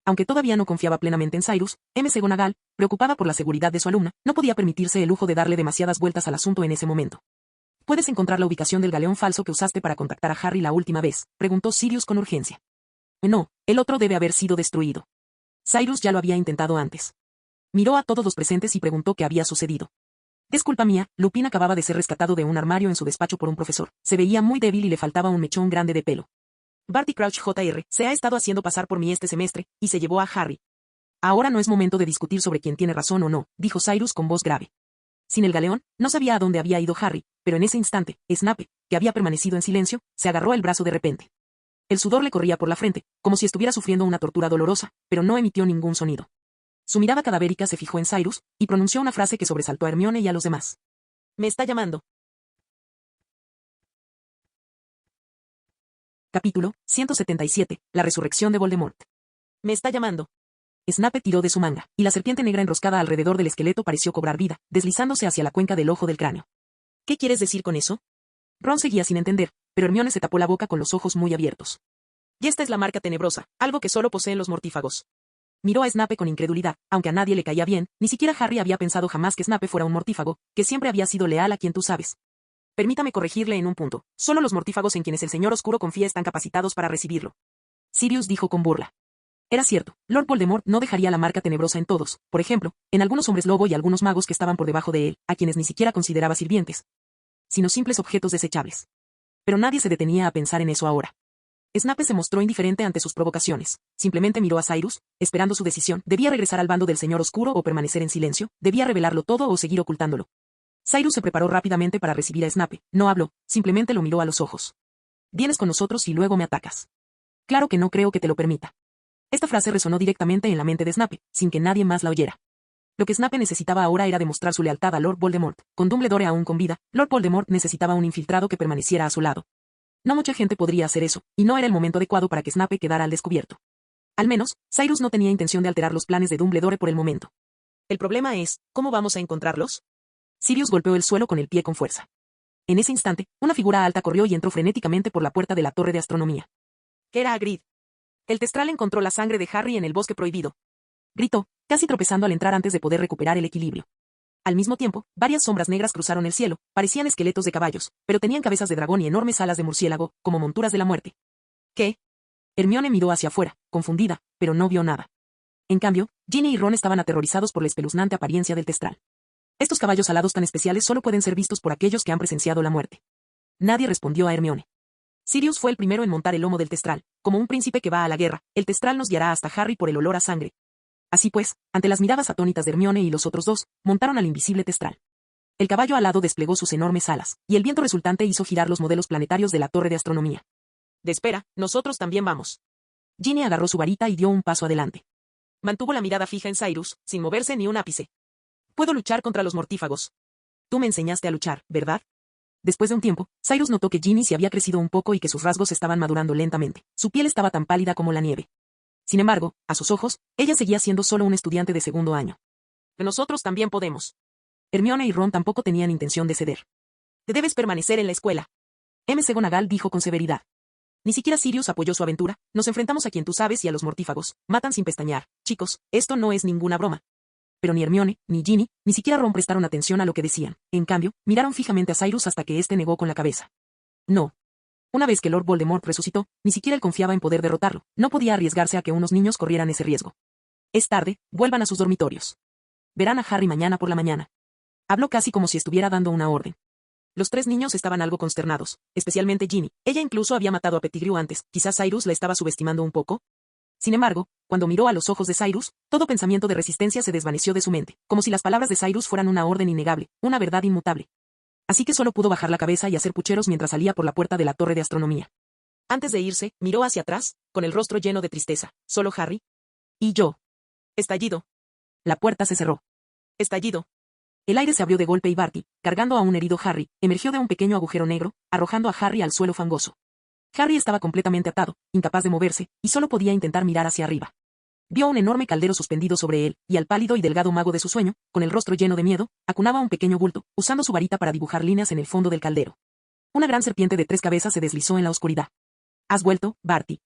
Aunque todavía no confiaba plenamente en Cyrus, McGonagall, preocupada por la seguridad de su alumna, no podía permitirse el lujo de darle demasiadas vueltas al asunto en ese momento. ¿Puedes encontrar la ubicación del galeón falso que usaste para contactar a Harry la última vez?, preguntó Sirius con urgencia. No, el otro debe haber sido destruido. Cyrus ya lo había intentado antes. Miró a todos los presentes y preguntó qué había sucedido. Es culpa mía, Lupin acababa de ser rescatado de un armario en su despacho por un profesor. Se veía muy débil y le faltaba un mechón grande de pelo. Barty Crouch Jr. se ha estado haciendo pasar por mí este semestre, y se llevó a Harry. Ahora no es momento de discutir sobre quién tiene razón o no, dijo Cyrus con voz grave. Sin el galeón, no sabía a dónde había ido Harry, pero en ese instante, Snape, que había permanecido en silencio, se agarró el brazo de repente. El sudor le corría por la frente, como si estuviera sufriendo una tortura dolorosa, pero no emitió ningún sonido. Su mirada cadavérica se fijó en Cyrus, y pronunció una frase que sobresaltó a Hermione y a los demás. Me está llamando. Capítulo 177. La resurrección de Voldemort. Me está llamando. Snape tiró de su manga, y la serpiente negra enroscada alrededor del esqueleto pareció cobrar vida, deslizándose hacia la cuenca del ojo del cráneo. ¿Qué quieres decir con eso? Ron seguía sin entender, pero Hermione se tapó la boca con los ojos muy abiertos. Y esta es la marca tenebrosa, algo que solo poseen los mortífagos. Miró a Snape con incredulidad, aunque a nadie le caía bien, ni siquiera Harry había pensado jamás que Snape fuera un mortífago, que siempre había sido leal a quien tú sabes. Permítame corregirle en un punto. Solo los mortífagos en quienes el Señor Oscuro confía están capacitados para recibirlo. Sirius dijo con burla. Era cierto, Lord Voldemort no dejaría la marca tenebrosa en todos, por ejemplo, en algunos hombres lobo y algunos magos que estaban por debajo de él, a quienes ni siquiera consideraba sirvientes, sino simples objetos desechables. Pero nadie se detenía a pensar en eso ahora. Snape se mostró indiferente ante sus provocaciones, simplemente miró a Cyrus, esperando su decisión. ¿Debía regresar al bando del Señor Oscuro o permanecer en silencio? ¿Debía revelarlo todo o seguir ocultándolo? Cyrus se preparó rápidamente para recibir a Snape. No habló, simplemente lo miró a los ojos. Vienes con nosotros y luego me atacas. Claro que no creo que te lo permita. Esta frase resonó directamente en la mente de Snape, sin que nadie más la oyera. Lo que Snape necesitaba ahora era demostrar su lealtad a Lord Voldemort. Con Dumbledore aún con vida, Lord Voldemort necesitaba un infiltrado que permaneciera a su lado. No mucha gente podría hacer eso, y no era el momento adecuado para que Snape quedara al descubierto. Al menos, Cyrus no tenía intención de alterar los planes de Dumbledore por el momento. El problema es, ¿cómo vamos a encontrarlos? Sirius golpeó el suelo con el pie con fuerza. En ese instante, una figura alta corrió y entró frenéticamente por la puerta de la torre de astronomía. Era Hagrid. El Testral encontró la sangre de Harry en el bosque prohibido. Gritó, casi tropezando al entrar antes de poder recuperar el equilibrio. Al mismo tiempo, varias sombras negras cruzaron el cielo, parecían esqueletos de caballos, pero tenían cabezas de dragón y enormes alas de murciélago, como monturas de la muerte. ¿Qué? Hermione miró hacia afuera, confundida, pero no vio nada. En cambio, Ginny y Ron estaban aterrorizados por la espeluznante apariencia del Testral. Estos caballos alados tan especiales solo pueden ser vistos por aquellos que han presenciado la muerte. Nadie respondió a Hermione. Sirius fue el primero en montar el lomo del Testral. Como un príncipe que va a la guerra, el Testral nos guiará hasta Harry por el olor a sangre. Así pues, ante las miradas atónitas de Hermione y los otros dos, montaron al invisible Testral. El caballo alado desplegó sus enormes alas, y el viento resultante hizo girar los modelos planetarios de la torre de astronomía. De espera, nosotros también vamos. Ginny agarró su varita y dio un paso adelante. Mantuvo la mirada fija en Cyrus, sin moverse ni un ápice. Puedo luchar contra los mortífagos. Tú me enseñaste a luchar, ¿verdad? Después de un tiempo, Cyrus notó que Ginny se había crecido un poco y que sus rasgos estaban madurando lentamente. Su piel estaba tan pálida como la nieve. Sin embargo, a sus ojos, ella seguía siendo solo un estudiante de segundo año. Nosotros también podemos. Hermione y Ron tampoco tenían intención de ceder. Te debes permanecer en la escuela. McGonagall dijo con severidad. Ni siquiera Sirius apoyó su aventura. Nos enfrentamos a quien tú sabes y a los mortífagos. Matan sin pestañear. Chicos, esto no es ninguna broma. Pero ni Hermione, ni Ginny, ni siquiera Ron prestaron atención a lo que decían. En cambio, miraron fijamente a Cyrus hasta que éste negó con la cabeza. No. Una vez que Lord Voldemort resucitó, ni siquiera él confiaba en poder derrotarlo. No podía arriesgarse a que unos niños corrieran ese riesgo. Es tarde, vuelvan a sus dormitorios. Verán a Harry mañana por la mañana. Habló casi como si estuviera dando una orden. Los 3 niños estaban algo consternados, especialmente Ginny. Ella incluso había matado a Pettigrew antes. Quizás Cyrus la estaba subestimando un poco. Sin embargo, cuando miró a los ojos de Cyrus, todo pensamiento de resistencia se desvaneció de su mente, como si las palabras de Cyrus fueran una orden innegable, una verdad inmutable. Así que solo pudo bajar la cabeza y hacer pucheros mientras salía por la puerta de la torre de astronomía. Antes de irse, miró hacia atrás, con el rostro lleno de tristeza. ¿Solo Harry? ¿Y yo? Estallido. La puerta se cerró. Estallido. El aire se abrió de golpe y Barty, cargando a un herido Harry, emergió de un pequeño agujero negro, arrojando a Harry al suelo fangoso. Harry estaba completamente atado, incapaz de moverse, y solo podía intentar mirar hacia arriba. Vio un enorme caldero suspendido sobre él, y al pálido y delgado mago de su sueño, con el rostro lleno de miedo, acunaba un pequeño bulto, usando su varita para dibujar líneas en el fondo del caldero. Una gran serpiente de 3 cabezas se deslizó en la oscuridad. ¿Has vuelto, Barty?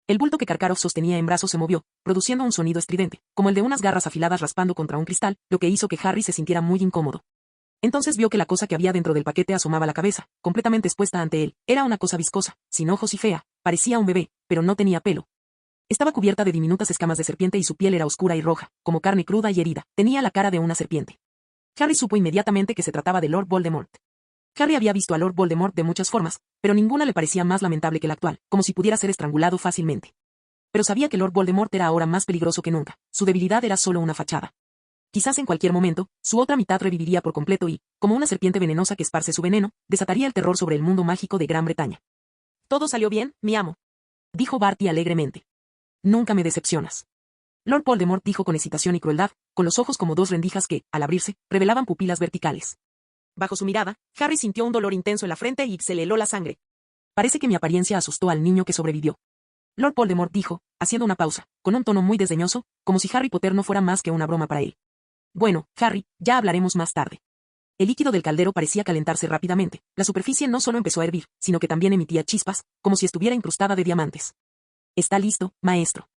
El bulto que Karkaroff sostenía en brazos se movió, produciendo un sonido estridente, como el de unas garras afiladas raspando contra un cristal, lo que hizo que Harry se sintiera muy incómodo. Entonces vio que la cosa que había dentro del paquete asomaba la cabeza, completamente expuesta ante él. Era una cosa viscosa, sin ojos y fea, parecía un bebé, pero no tenía pelo. Estaba cubierta de diminutas escamas de serpiente y su piel era oscura y roja, como carne cruda y herida. Tenía la cara de una serpiente. Harry supo inmediatamente que se trataba de Lord Voldemort. Harry había visto a Lord Voldemort de muchas formas, pero ninguna le parecía más lamentable que la actual, como si pudiera ser estrangulado fácilmente. Pero sabía que Lord Voldemort era ahora más peligroso que nunca. Su debilidad era solo una fachada. Quizás en cualquier momento, su otra mitad reviviría por completo y, como una serpiente venenosa que esparce su veneno, desataría el terror sobre el mundo mágico de Gran Bretaña. «Todo salió bien, mi amo», dijo Barty alegremente. «Nunca me decepcionas». Lord Voldemort dijo con hesitación y crueldad, con los ojos como 2 rendijas que, al abrirse, revelaban pupilas verticales. Bajo su mirada, Harry sintió un dolor intenso en la frente y se le heló la sangre. «Parece que mi apariencia asustó al niño que sobrevivió», Lord Voldemort dijo, haciendo una pausa, con un tono muy desdeñoso, como si Harry Potter no fuera más que una broma para él. «Bueno, Harry, ya hablaremos más tarde». El líquido del caldero parecía calentarse rápidamente. La superficie no solo empezó a hervir, sino que también emitía chispas, como si estuviera incrustada de diamantes. «Está listo, maestro».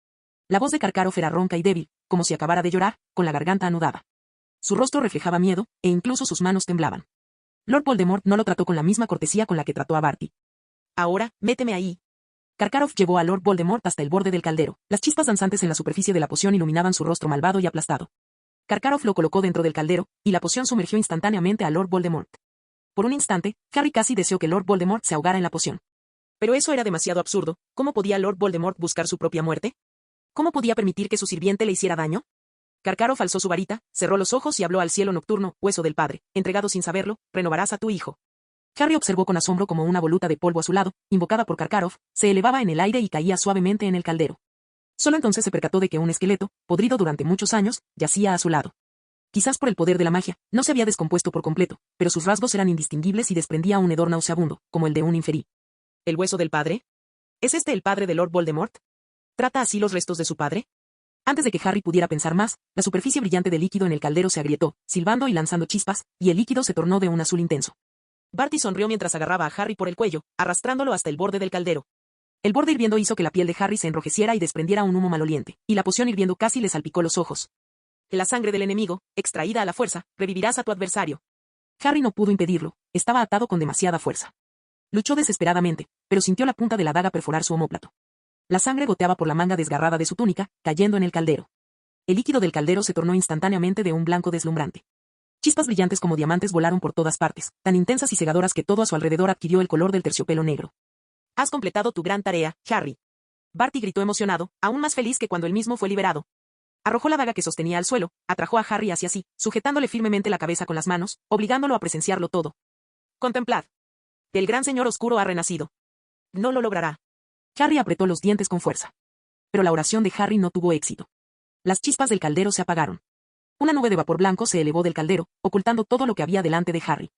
La voz de Karkaroff era ronca y débil, como si acabara de llorar, con la garganta anudada. Su rostro reflejaba miedo, e incluso sus manos temblaban. Lord Voldemort no lo trató con la misma cortesía con la que trató a Barty. «Ahora, méteme ahí». Karkaroff llevó a Lord Voldemort hasta el borde del caldero. Las chispas danzantes en la superficie de la poción iluminaban su rostro malvado y aplastado. Karkaroff lo colocó dentro del caldero, y la poción sumergió instantáneamente a Lord Voldemort. Por un instante, Harry casi deseó que Lord Voldemort se ahogara en la poción. Pero eso era demasiado absurdo. ¿Cómo podía Lord Voldemort buscar su propia muerte? ¿Cómo podía permitir que su sirviente le hiciera daño? Karkaroff alzó su varita, cerró los ojos y habló al cielo nocturno: «Hueso del padre, entregado sin saberlo, renovarás a tu hijo». Harry observó con asombro como una voluta de polvo a su lado, invocada por Karkaroff, se elevaba en el aire y caía suavemente en el caldero. Solo entonces se percató de que un esqueleto, podrido durante muchos años, yacía a su lado. Quizás por el poder de la magia, no se había descompuesto por completo, pero sus rasgos eran indistinguibles y desprendía un hedor nauseabundo, como el de un inferi. ¿El hueso del padre? ¿Es este el padre de Lord Voldemort? ¿Trata así los restos de su padre? Antes de que Harry pudiera pensar más, la superficie brillante del líquido en el caldero se agrietó, silbando y lanzando chispas, y el líquido se tornó de un azul intenso. Barty sonrió mientras agarraba a Harry por el cuello, arrastrándolo hasta el borde del caldero. El borde hirviendo hizo que la piel de Harry se enrojeciera y desprendiera un humo maloliente, y la poción hirviendo casi le salpicó los ojos. La sangre del enemigo, extraída a la fuerza, revivirás a tu adversario. Harry no pudo impedirlo, estaba atado con demasiada fuerza. Luchó desesperadamente, pero sintió la punta de la daga perforar su omóplato. La sangre goteaba por la manga desgarrada de su túnica, cayendo en el caldero. El líquido del caldero se tornó instantáneamente de un blanco deslumbrante. Chispas brillantes como diamantes volaron por todas partes, tan intensas y cegadoras que todo a su alrededor adquirió el color del terciopelo negro. «Has completado tu gran tarea, Harry». Barty gritó emocionado, aún más feliz que cuando él mismo fue liberado. Arrojó la daga que sostenía al suelo, atrajo a Harry hacia sí, sujetándole firmemente la cabeza con las manos, obligándolo a presenciarlo todo. «Contemplad. El gran señor oscuro ha renacido. No lo logrará». Harry apretó los dientes con fuerza. Pero la oración de Harry no tuvo éxito. Las chispas del caldero se apagaron. Una nube de vapor blanco se elevó del caldero, ocultando todo lo que había delante de Harry.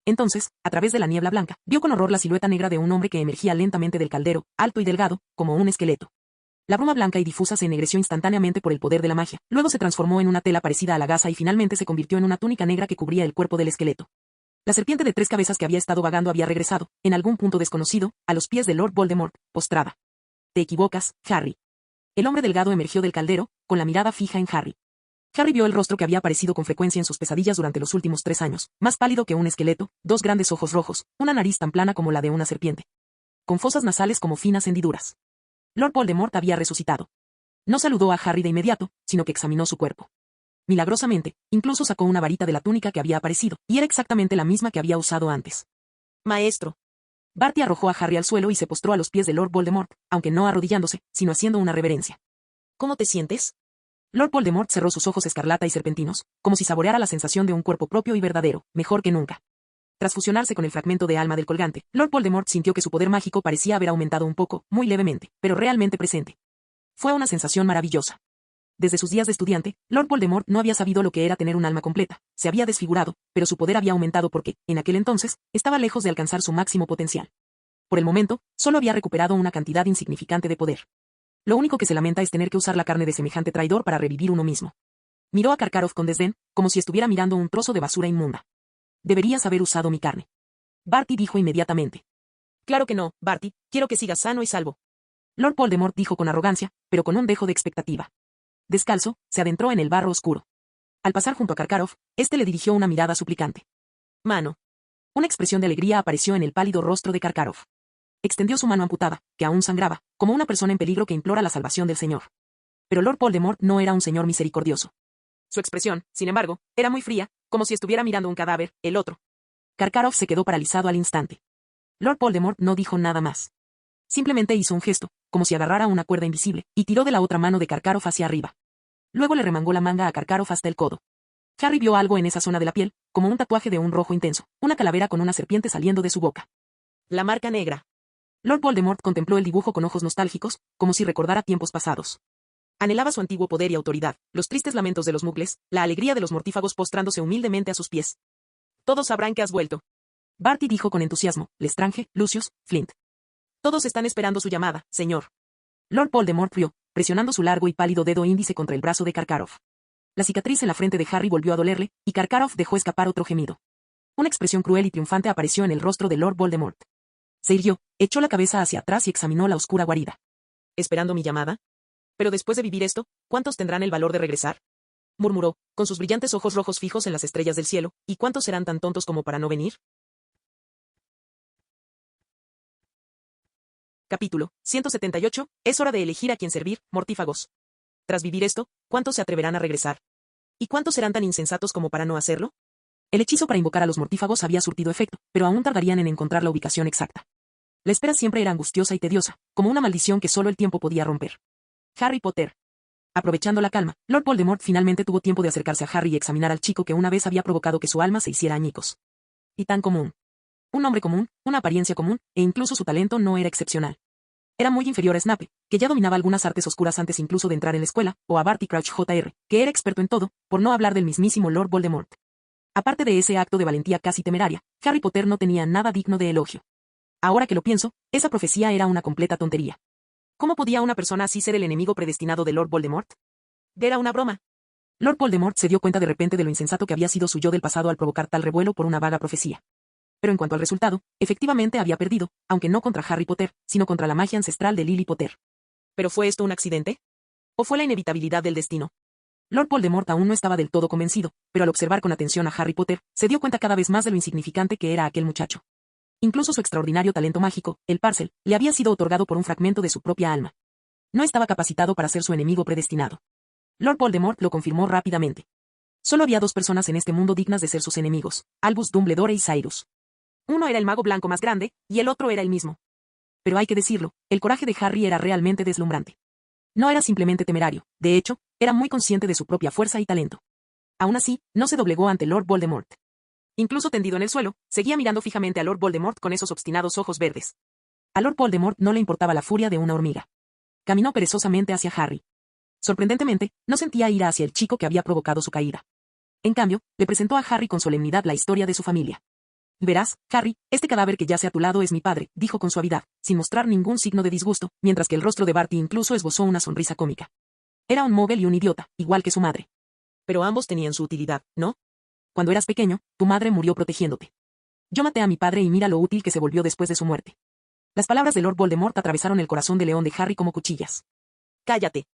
Entonces, a través de la niebla blanca, vio con horror la silueta negra de un hombre que emergía lentamente del caldero, alto y delgado, como un esqueleto. La bruma blanca y difusa se ennegreció instantáneamente por el poder de la magia, luego se transformó en una tela parecida a la gasa y finalmente se convirtió en una túnica negra que cubría el cuerpo del esqueleto. La serpiente de 3 cabezas que había estado vagando había regresado, en algún punto desconocido, a los pies de Lord Voldemort, postrada. «Te equivocas, Harry». El hombre delgado emergió del caldero, con la mirada fija en Harry. Harry vio el rostro que había aparecido con frecuencia en sus pesadillas durante los últimos 3 años, más pálido que un esqueleto, 2 grandes ojos rojos, una nariz tan plana como la de una serpiente, con fosas nasales como finas hendiduras. Lord Voldemort había resucitado. No saludó a Harry de inmediato, sino que examinó su cuerpo. Milagrosamente, incluso sacó una varita de la túnica que había aparecido, y era exactamente la misma que había usado antes. «Maestro». Barty arrojó a Harry al suelo y se postró a los pies de Lord Voldemort, aunque no arrodillándose, sino haciendo una reverencia. «¿Cómo te sientes?» Lord Voldemort cerró sus ojos escarlata y serpentinos, como si saboreara la sensación de un cuerpo propio y verdadero, mejor que nunca. Tras fusionarse con el fragmento de alma del colgante, Lord Voldemort sintió que su poder mágico parecía haber aumentado un poco, muy levemente, pero realmente presente. Fue una sensación maravillosa. Desde sus días de estudiante, Lord Voldemort no había sabido lo que era tener un alma completa, se había desfigurado, pero su poder había aumentado porque, en aquel entonces, estaba lejos de alcanzar su máximo potencial. Por el momento, solo había recuperado una cantidad insignificante de poder. Lo único que se lamenta es tener que usar la carne de semejante traidor para revivir uno mismo. Miró a Karkaroff con desdén, como si estuviera mirando un trozo de basura inmunda. Deberías haber usado mi carne. Barty dijo inmediatamente. Claro que no, Barty, quiero que sigas sano y salvo. Lord Voldemort dijo con arrogancia, pero con un dejo de expectativa. Descalzo, se adentró en el barro oscuro. Al pasar junto a Karkaroff, este le dirigió una mirada suplicante. Mano. Una expresión de alegría apareció en el pálido rostro de Karkaroff. Extendió su mano amputada, que aún sangraba, como una persona en peligro que implora la salvación del Señor. Pero Lord Voldemort no era un señor misericordioso. Su expresión, sin embargo, era muy fría, como si estuviera mirando un cadáver, el otro. Karkaroff se quedó paralizado al instante. Lord Voldemort no dijo nada más. Simplemente hizo un gesto, como si agarrara una cuerda invisible, y tiró de la otra mano de Karkaroff hacia arriba. Luego le remangó la manga a Karkaroff hasta el codo. Harry vio algo en esa zona de la piel, como un tatuaje de un rojo intenso, una calavera con una serpiente saliendo de su boca. La marca negra. Lord Voldemort contempló el dibujo con ojos nostálgicos, como si recordara tiempos pasados. Anhelaba su antiguo poder y autoridad, los tristes lamentos de los muggles, la alegría de los mortífagos postrándose humildemente a sus pies. Todos sabrán que has vuelto. Barty dijo con entusiasmo, Lestrange, Lucius, Flint. Todos están esperando su llamada, señor. Lord Voldemort rió, presionando su largo y pálido dedo índice contra el brazo de Karkaroff. La cicatriz en la frente de Harry volvió a dolerle, y Karkaroff dejó escapar otro gemido. Una expresión cruel y triunfante apareció en el rostro de Lord Voldemort. Se irguió, echó la cabeza hacia atrás y examinó la oscura guarida. ¿Esperando mi llamada? Pero después de vivir esto, ¿cuántos tendrán el valor de regresar? Murmuró, con sus brillantes ojos rojos fijos en las estrellas del cielo, ¿y cuántos serán tan tontos como para no venir? Capítulo 178. Es hora de elegir a quién servir, mortífagos. Tras vivir esto, ¿cuántos se atreverán a regresar? ¿Y cuántos serán tan insensatos como para no hacerlo? El hechizo para invocar a los mortífagos había surtido efecto, pero aún tardarían en encontrar la ubicación exacta. La espera siempre era angustiosa y tediosa, como una maldición que solo el tiempo podía romper. Harry Potter. Aprovechando la calma, Lord Voldemort finalmente tuvo tiempo de acercarse a Harry y examinar al chico que una vez había provocado que su alma se hiciera añicos. Y tan común. Un nombre común, una apariencia común, e incluso su talento no era excepcional. Era muy inferior a Snape, que ya dominaba algunas artes oscuras antes incluso de entrar en la escuela, o a Barty Crouch Jr., que era experto en todo, por no hablar del mismísimo Lord Voldemort. Aparte de ese acto de valentía casi temeraria, Harry Potter no tenía nada digno de elogio. Ahora que lo pienso, esa profecía era una completa tontería. ¿Cómo podía una persona así ser el enemigo predestinado de Lord Voldemort? Era una broma. Lord Voldemort se dio cuenta de repente de lo insensato que había sido su yo del pasado al provocar tal revuelo por una vaga profecía. Pero en cuanto al resultado, efectivamente había perdido, aunque no contra Harry Potter, sino contra la magia ancestral de Lily Potter. ¿Pero fue esto un accidente? ¿O fue la inevitabilidad del destino? Lord Voldemort aún no estaba del todo convencido, pero al observar con atención a Harry Potter, se dio cuenta cada vez más de lo insignificante que era aquel muchacho. Incluso su extraordinario talento mágico, el Parcel, le había sido otorgado por un fragmento de su propia alma. No estaba capacitado para ser su enemigo predestinado. Lord Voldemort lo confirmó rápidamente. Solo había dos personas en este mundo dignas de ser sus enemigos, Albus Dumbledore y Cyrus. Uno era el mago blanco más grande, y el otro era el mismo. Pero hay que decirlo, el coraje de Harry era realmente deslumbrante. No era simplemente temerario, de hecho, era muy consciente de su propia fuerza y talento. Aún así, no se doblegó ante Lord Voldemort. Incluso tendido en el suelo, seguía mirando fijamente a Lord Voldemort con esos obstinados ojos verdes. A Lord Voldemort no le importaba la furia de una hormiga. Caminó perezosamente hacia Harry. Sorprendentemente, no sentía ira hacia el chico que había provocado su caída. En cambio, le presentó a Harry con solemnidad la historia de su familia. Verás, Harry, este cadáver que yace a tu lado es mi padre, dijo con suavidad, sin mostrar ningún signo de disgusto, mientras que el rostro de Barty incluso esbozó una sonrisa cómica. Era un mogel y un idiota, igual que su madre. Pero ambos tenían su utilidad, ¿no? Cuando eras pequeño, tu madre murió protegiéndote. Yo maté a mi padre y mira lo útil que se volvió después de su muerte. Las palabras de Lord Voldemort atravesaron el corazón de león de Harry como cuchillas. ¡Cállate!,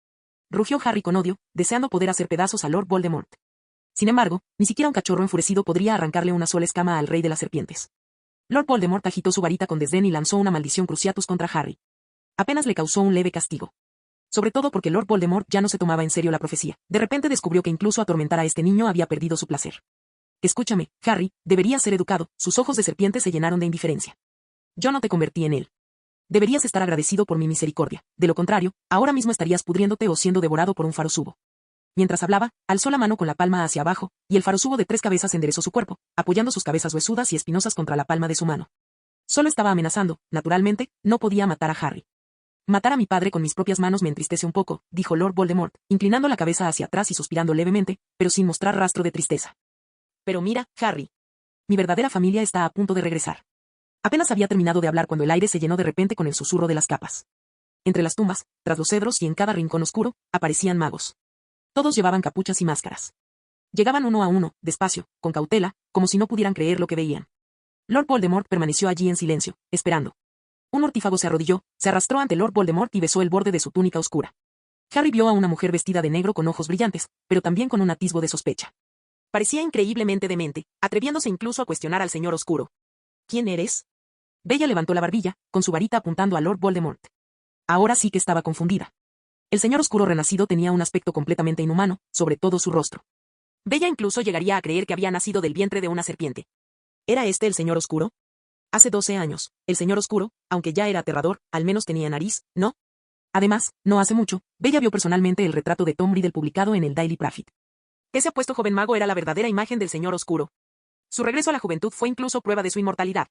rugió Harry con odio, deseando poder hacer pedazos a Lord Voldemort. Sin embargo, ni siquiera un cachorro enfurecido podría arrancarle una sola escama al rey de las serpientes. Lord Voldemort agitó su varita con desdén y lanzó una maldición cruciatus contra Harry. Apenas le causó un leve castigo. Sobre todo porque Lord Voldemort ya no se tomaba en serio la profecía. De repente descubrió que incluso atormentar a este niño había perdido su placer. Escúchame, Harry, deberías ser educado. Sus ojos de serpiente se llenaron de indiferencia. Yo no te convertí en él. Deberías estar agradecido por mi misericordia. De lo contrario, ahora mismo estarías pudriéndote o siendo devorado por un farosubo. Mientras hablaba, alzó la mano con la palma hacia abajo, y el farosubo de 3 cabezas enderezó su cuerpo, apoyando sus cabezas huesudas y espinosas contra la palma de su mano. Solo estaba amenazando, naturalmente, no podía matar a Harry. Matar a mi padre con mis propias manos me entristece un poco, dijo Lord Voldemort, inclinando la cabeza hacia atrás y suspirando levemente, pero sin mostrar rastro de tristeza. Pero mira, Harry. Mi verdadera familia está a punto de regresar. Apenas había terminado de hablar cuando el aire se llenó de repente con el susurro de las capas. Entre las tumbas, tras los cedros y en cada rincón oscuro, aparecían magos. Todos llevaban capuchas y máscaras. Llegaban uno a uno, despacio, con cautela, como si no pudieran creer lo que veían. Lord Voldemort permaneció allí en silencio, esperando. Un mortífago se arrodilló, se arrastró ante Lord Voldemort y besó el borde de su túnica oscura. Harry vio a una mujer vestida de negro con ojos brillantes, pero también con un atisbo de sospecha. Parecía increíblemente demente, atreviéndose incluso a cuestionar al señor oscuro. ¿Quién eres? Bella levantó la barbilla, con su varita apuntando a Lord Voldemort. Ahora sí que estaba confundida. El señor oscuro renacido tenía un aspecto completamente inhumano, sobre todo su rostro. Bella incluso llegaría a creer que había nacido del vientre de una serpiente. ¿Era este el señor oscuro? Hace 12 años, el señor oscuro, aunque ya era aterrador, al menos tenía nariz, ¿no? Además, no hace mucho, Bella vio personalmente el retrato de Tom Riddle publicado en el Daily Prophet. Ese apuesto joven mago era la verdadera imagen del señor oscuro. Su regreso a la juventud fue incluso prueba de su inmortalidad.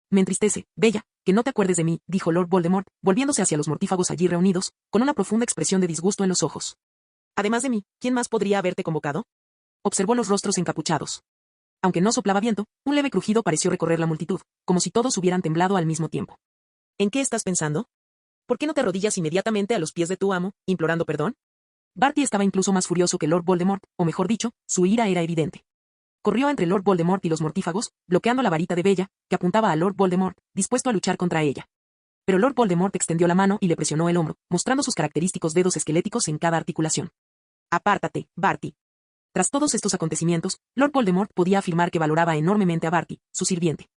Me entristece, Bella, que no te acuerdes de mí, dijo Lord Voldemort, volviéndose hacia los mortífagos allí reunidos, con una profunda expresión de disgusto en los ojos. Además de mí, ¿quién más podría haberte convocado? Observó los rostros encapuchados. Aunque no soplaba viento, un leve crujido pareció recorrer la multitud, como si todos hubieran temblado al mismo tiempo. ¿En qué estás pensando? ¿Por qué no te arrodillas inmediatamente a los pies de tu amo, implorando perdón? Barty estaba incluso más furioso que Lord Voldemort, o mejor dicho, su ira era evidente. Corrió entre Lord Voldemort y los mortífagos, bloqueando la varita de Bella, que apuntaba a Lord Voldemort, dispuesto a luchar contra ella. Pero Lord Voldemort extendió la mano y le presionó el hombro, mostrando sus característicos dedos esqueléticos en cada articulación. Apártate, Barty. Tras todos estos acontecimientos, Lord Voldemort podía afirmar que valoraba enormemente a Barty, su sirviente.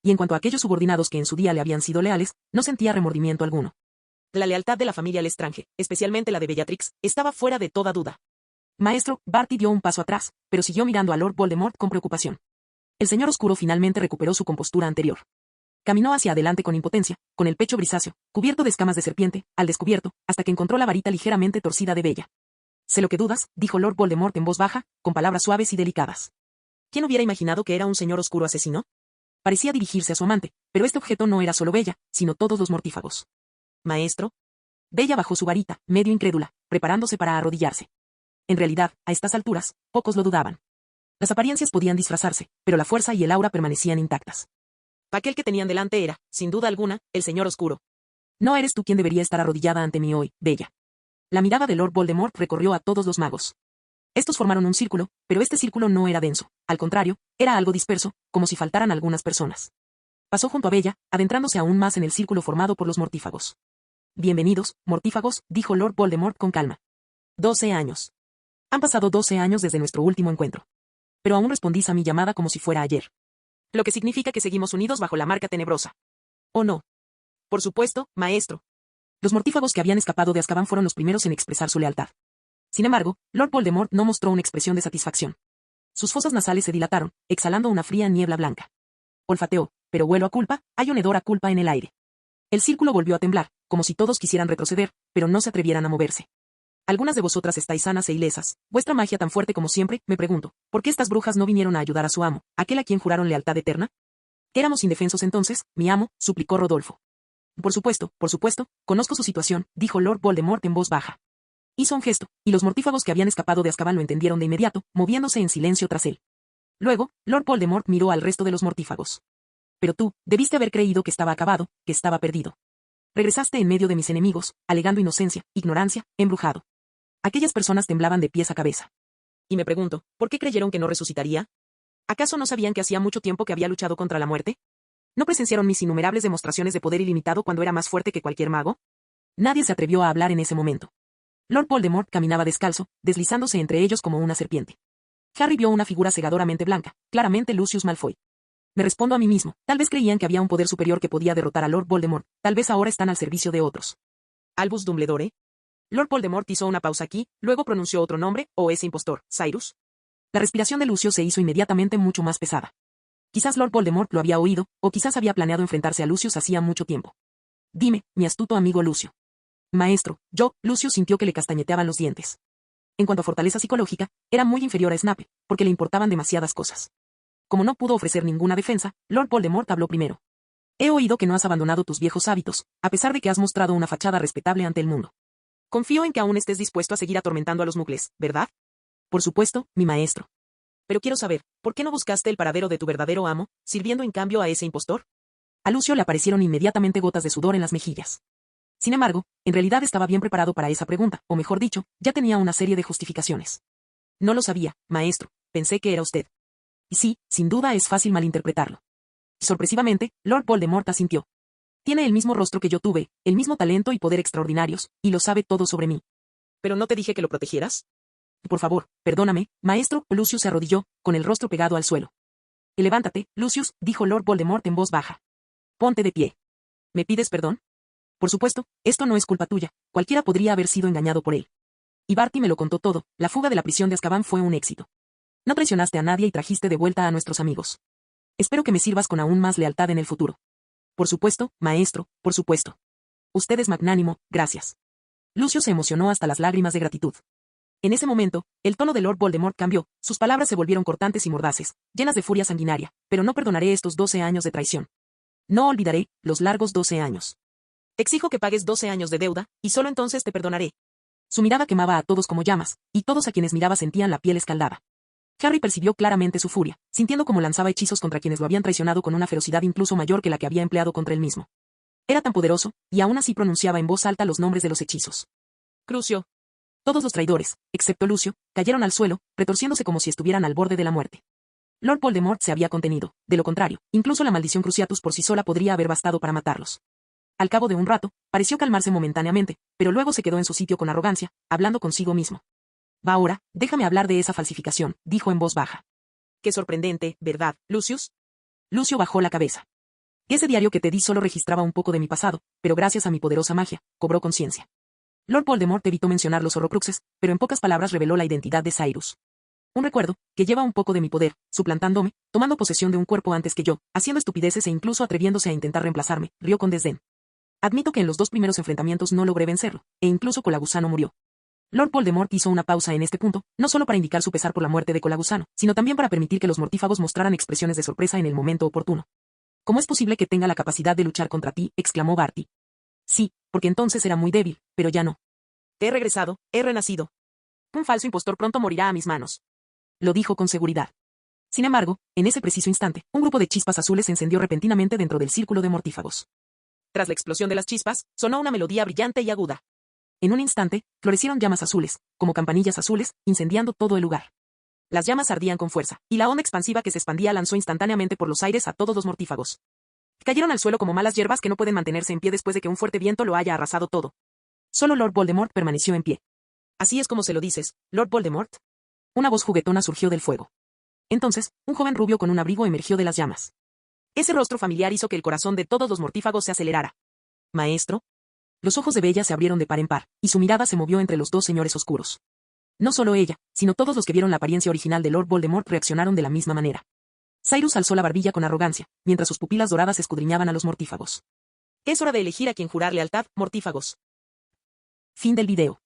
Y en cuanto a aquellos subordinados que en su día le habían sido leales, no sentía remordimiento alguno. La lealtad de la familia Lestrange, especialmente la de Bellatrix, estaba fuera de toda duda. Maestro, Barty dio un paso atrás, pero siguió mirando a Lord Voldemort con preocupación. El señor oscuro finalmente recuperó su compostura anterior. Caminó hacia adelante con impotencia, con el pecho grisáceo, cubierto de escamas de serpiente, al descubierto, hasta que encontró la varita ligeramente torcida de Bella. Sé lo que dudas, dijo Lord Voldemort en voz baja, con palabras suaves y delicadas. ¿Quién hubiera imaginado que era un señor oscuro asesino? Parecía dirigirse a su amante, pero este objeto no era solo Bella, sino todos los mortífagos. Maestro. Bella bajó su varita, medio incrédula, preparándose para arrodillarse. En realidad, a estas alturas, pocos lo dudaban. Las apariencias podían disfrazarse, pero la fuerza y el aura permanecían intactas. Aquel que tenían delante era, sin duda alguna, el señor oscuro. No eres tú quien debería estar arrodillada ante mí hoy, Bella. La mirada de Lord Voldemort recorrió a todos los magos. Estos formaron un círculo, pero este círculo no era denso, al contrario, era algo disperso, como si faltaran algunas personas. Pasó junto a Bella, adentrándose aún más en el círculo formado por los mortífagos. Bienvenidos, mortífagos, dijo Lord Voldemort con calma. 12 años. Han pasado 12 años desde nuestro último encuentro. Pero aún respondís a mi llamada como si fuera ayer. Lo que significa que seguimos unidos bajo la marca tenebrosa. ¿O no? Por supuesto, maestro. Los mortífagos que habían escapado de Azkaban fueron los primeros en expresar su lealtad. Sin embargo, Lord Voldemort no mostró una expresión de satisfacción. Sus fosas nasales se dilataron, exhalando una fría niebla blanca. Olfateó, pero huelo a culpa, hay un hedor a culpa en el aire. El círculo volvió a temblar, como si todos quisieran retroceder, pero no se atrevieran a moverse. Algunas de vosotras estáis sanas e ilesas, vuestra magia tan fuerte como siempre, me pregunto, ¿por qué estas brujas no vinieron a ayudar a su amo, aquel a quien juraron lealtad eterna? Éramos indefensos entonces, mi amo, suplicó Rodolfo. Por supuesto, conozco su situación, dijo Lord Voldemort en voz baja. Hizo un gesto, y los mortífagos que habían escapado de Azkaban lo entendieron de inmediato, moviéndose en silencio tras él. Luego, Lord Voldemort miró al resto de los mortífagos. Pero tú, debiste haber creído que estaba acabado, que estaba perdido. Regresaste en medio de mis enemigos, alegando inocencia, ignorancia, embrujado. Aquellas personas temblaban de pies a cabeza. Y me pregunto, ¿por qué creyeron que no resucitaría? ¿Acaso no sabían que hacía mucho tiempo que había luchado contra la muerte? ¿No presenciaron mis innumerables demostraciones de poder ilimitado cuando era más fuerte que cualquier mago? Nadie se atrevió a hablar en ese momento. Lord Voldemort caminaba descalzo, deslizándose entre ellos como una serpiente. Harry vio una figura cegadoramente blanca, claramente Lucius Malfoy. Me respondo a mí mismo, tal vez creían que había un poder superior que podía derrotar a Lord Voldemort, tal vez ahora están al servicio de otros. ¿Albus Dumbledore? Lord Voldemort hizo una pausa aquí, luego pronunció otro nombre, o ese impostor, Cyrus. La respiración de Lucio se hizo inmediatamente mucho más pesada. Quizás Lord Voldemort lo había oído, o quizás había planeado enfrentarse a Lucius hacía mucho tiempo. Dime, mi astuto amigo Lucio. Maestro, Lucio sintió que le castañeteaban los dientes. En cuanto a fortaleza psicológica, era muy inferior a Snape, porque le importaban demasiadas cosas. Como no pudo ofrecer ninguna defensa, Lord Voldemort habló primero. He oído que no has abandonado tus viejos hábitos, a pesar de que has mostrado una fachada respetable ante el mundo. Confío en que aún estés dispuesto a seguir atormentando a los muggles, ¿verdad? Por supuesto, mi maestro. Pero quiero saber, ¿por qué no buscaste el paradero de tu verdadero amo, sirviendo en cambio a ese impostor? A Lucio le aparecieron inmediatamente gotas de sudor en las mejillas. Sin embargo, en realidad estaba bien preparado para esa pregunta, o mejor dicho, ya tenía una serie de justificaciones. No lo sabía, maestro, pensé que era usted. Y sí, sin duda es fácil malinterpretarlo. Sorpresivamente, Lord Voldemort asintió. Tiene el mismo rostro que yo tuve, el mismo talento y poder extraordinarios, y lo sabe todo sobre mí. ¿Pero no te dije que lo protegieras? Por favor, perdóname, maestro. Lucius se arrodilló, con el rostro pegado al suelo. Levántate, Lucius, dijo Lord Voldemort en voz baja. Ponte de pie. ¿Me pides perdón? Por supuesto, esto no es culpa tuya, cualquiera podría haber sido engañado por él. Y Barty me lo contó todo, la fuga de la prisión de Azkaban fue un éxito. No traicionaste a nadie y trajiste de vuelta a nuestros amigos. Espero que me sirvas con aún más lealtad en el futuro. Por supuesto, maestro, por supuesto. Usted es magnánimo, gracias. Lucius se emocionó hasta las lágrimas de gratitud. En ese momento, el tono de Lord Voldemort cambió, sus palabras se volvieron cortantes y mordaces, llenas de furia sanguinaria, pero no perdonaré estos 12 años de traición. No olvidaré, los largos 12 años. Te exijo que pagues 12 años de deuda, y solo entonces te perdonaré. Su mirada quemaba a todos como llamas, y todos a quienes miraba sentían la piel escaldada. Harry percibió claramente su furia, sintiendo cómo lanzaba hechizos contra quienes lo habían traicionado con una ferocidad incluso mayor que la que había empleado contra él mismo. Era tan poderoso, y aún así pronunciaba en voz alta los nombres de los hechizos. Crucio. Todos los traidores, excepto Lucio, cayeron al suelo, retorciéndose como si estuvieran al borde de la muerte. Lord Voldemort se había contenido, de lo contrario, incluso la maldición Cruciatus por sí sola podría haber bastado para matarlos. Al cabo de un rato, pareció calmarse momentáneamente, pero luego se quedó en su sitio con arrogancia, hablando consigo mismo. Va ahora, déjame hablar de esa falsificación, dijo en voz baja. Qué sorprendente, ¿verdad, Lucius? Lucio bajó la cabeza. Ese diario que te di solo registraba un poco de mi pasado, pero gracias a mi poderosa magia, cobró conciencia. Lord Voldemort evitó mencionar los Horrocruxes, pero en pocas palabras reveló la identidad de Cyrus. Un recuerdo, que lleva un poco de mi poder, suplantándome, tomando posesión de un cuerpo antes que yo, haciendo estupideces e incluso atreviéndose a intentar reemplazarme, rió con desdén. Admito que en los 2 primeros enfrentamientos no logré vencerlo, e incluso Colagusano murió. Lord Voldemort hizo una pausa en este punto, no solo para indicar su pesar por la muerte de Colagusano, sino también para permitir que los mortífagos mostraran expresiones de sorpresa en el momento oportuno. ¿Cómo es posible que tenga la capacidad de luchar contra ti?, exclamó Barty. Sí, porque entonces era muy débil, pero ya no. He regresado, he renacido. Un falso impostor pronto morirá a mis manos. Lo dijo con seguridad. Sin embargo, en ese preciso instante, un grupo de chispas azules se encendió repentinamente dentro del círculo de mortífagos. Tras la explosión de las chispas, sonó una melodía brillante y aguda. En un instante, florecieron llamas azules, como campanillas azules, incendiando todo el lugar. Las llamas ardían con fuerza, y la onda expansiva que se expandía lanzó instantáneamente por los aires a todos los mortífagos. Cayeron al suelo como malas hierbas que no pueden mantenerse en pie después de que un fuerte viento lo haya arrasado todo. Solo Lord Voldemort permaneció en pie. Así es como se lo dices, Lord Voldemort. Una voz juguetona surgió del fuego. Entonces, un joven rubio con un abrigo emergió de las llamas. Ese rostro familiar hizo que el corazón de todos los mortífagos se acelerara. Maestro. Los ojos de Bella se abrieron de par en par, y su mirada se movió entre los 2 señores oscuros. No solo ella, sino todos los que vieron la apariencia original de Lord Voldemort reaccionaron de la misma manera. Cyrus alzó la barbilla con arrogancia, mientras sus pupilas doradas escudriñaban a los mortífagos. Es hora de elegir a quien jurar lealtad, mortífagos. Fin del video.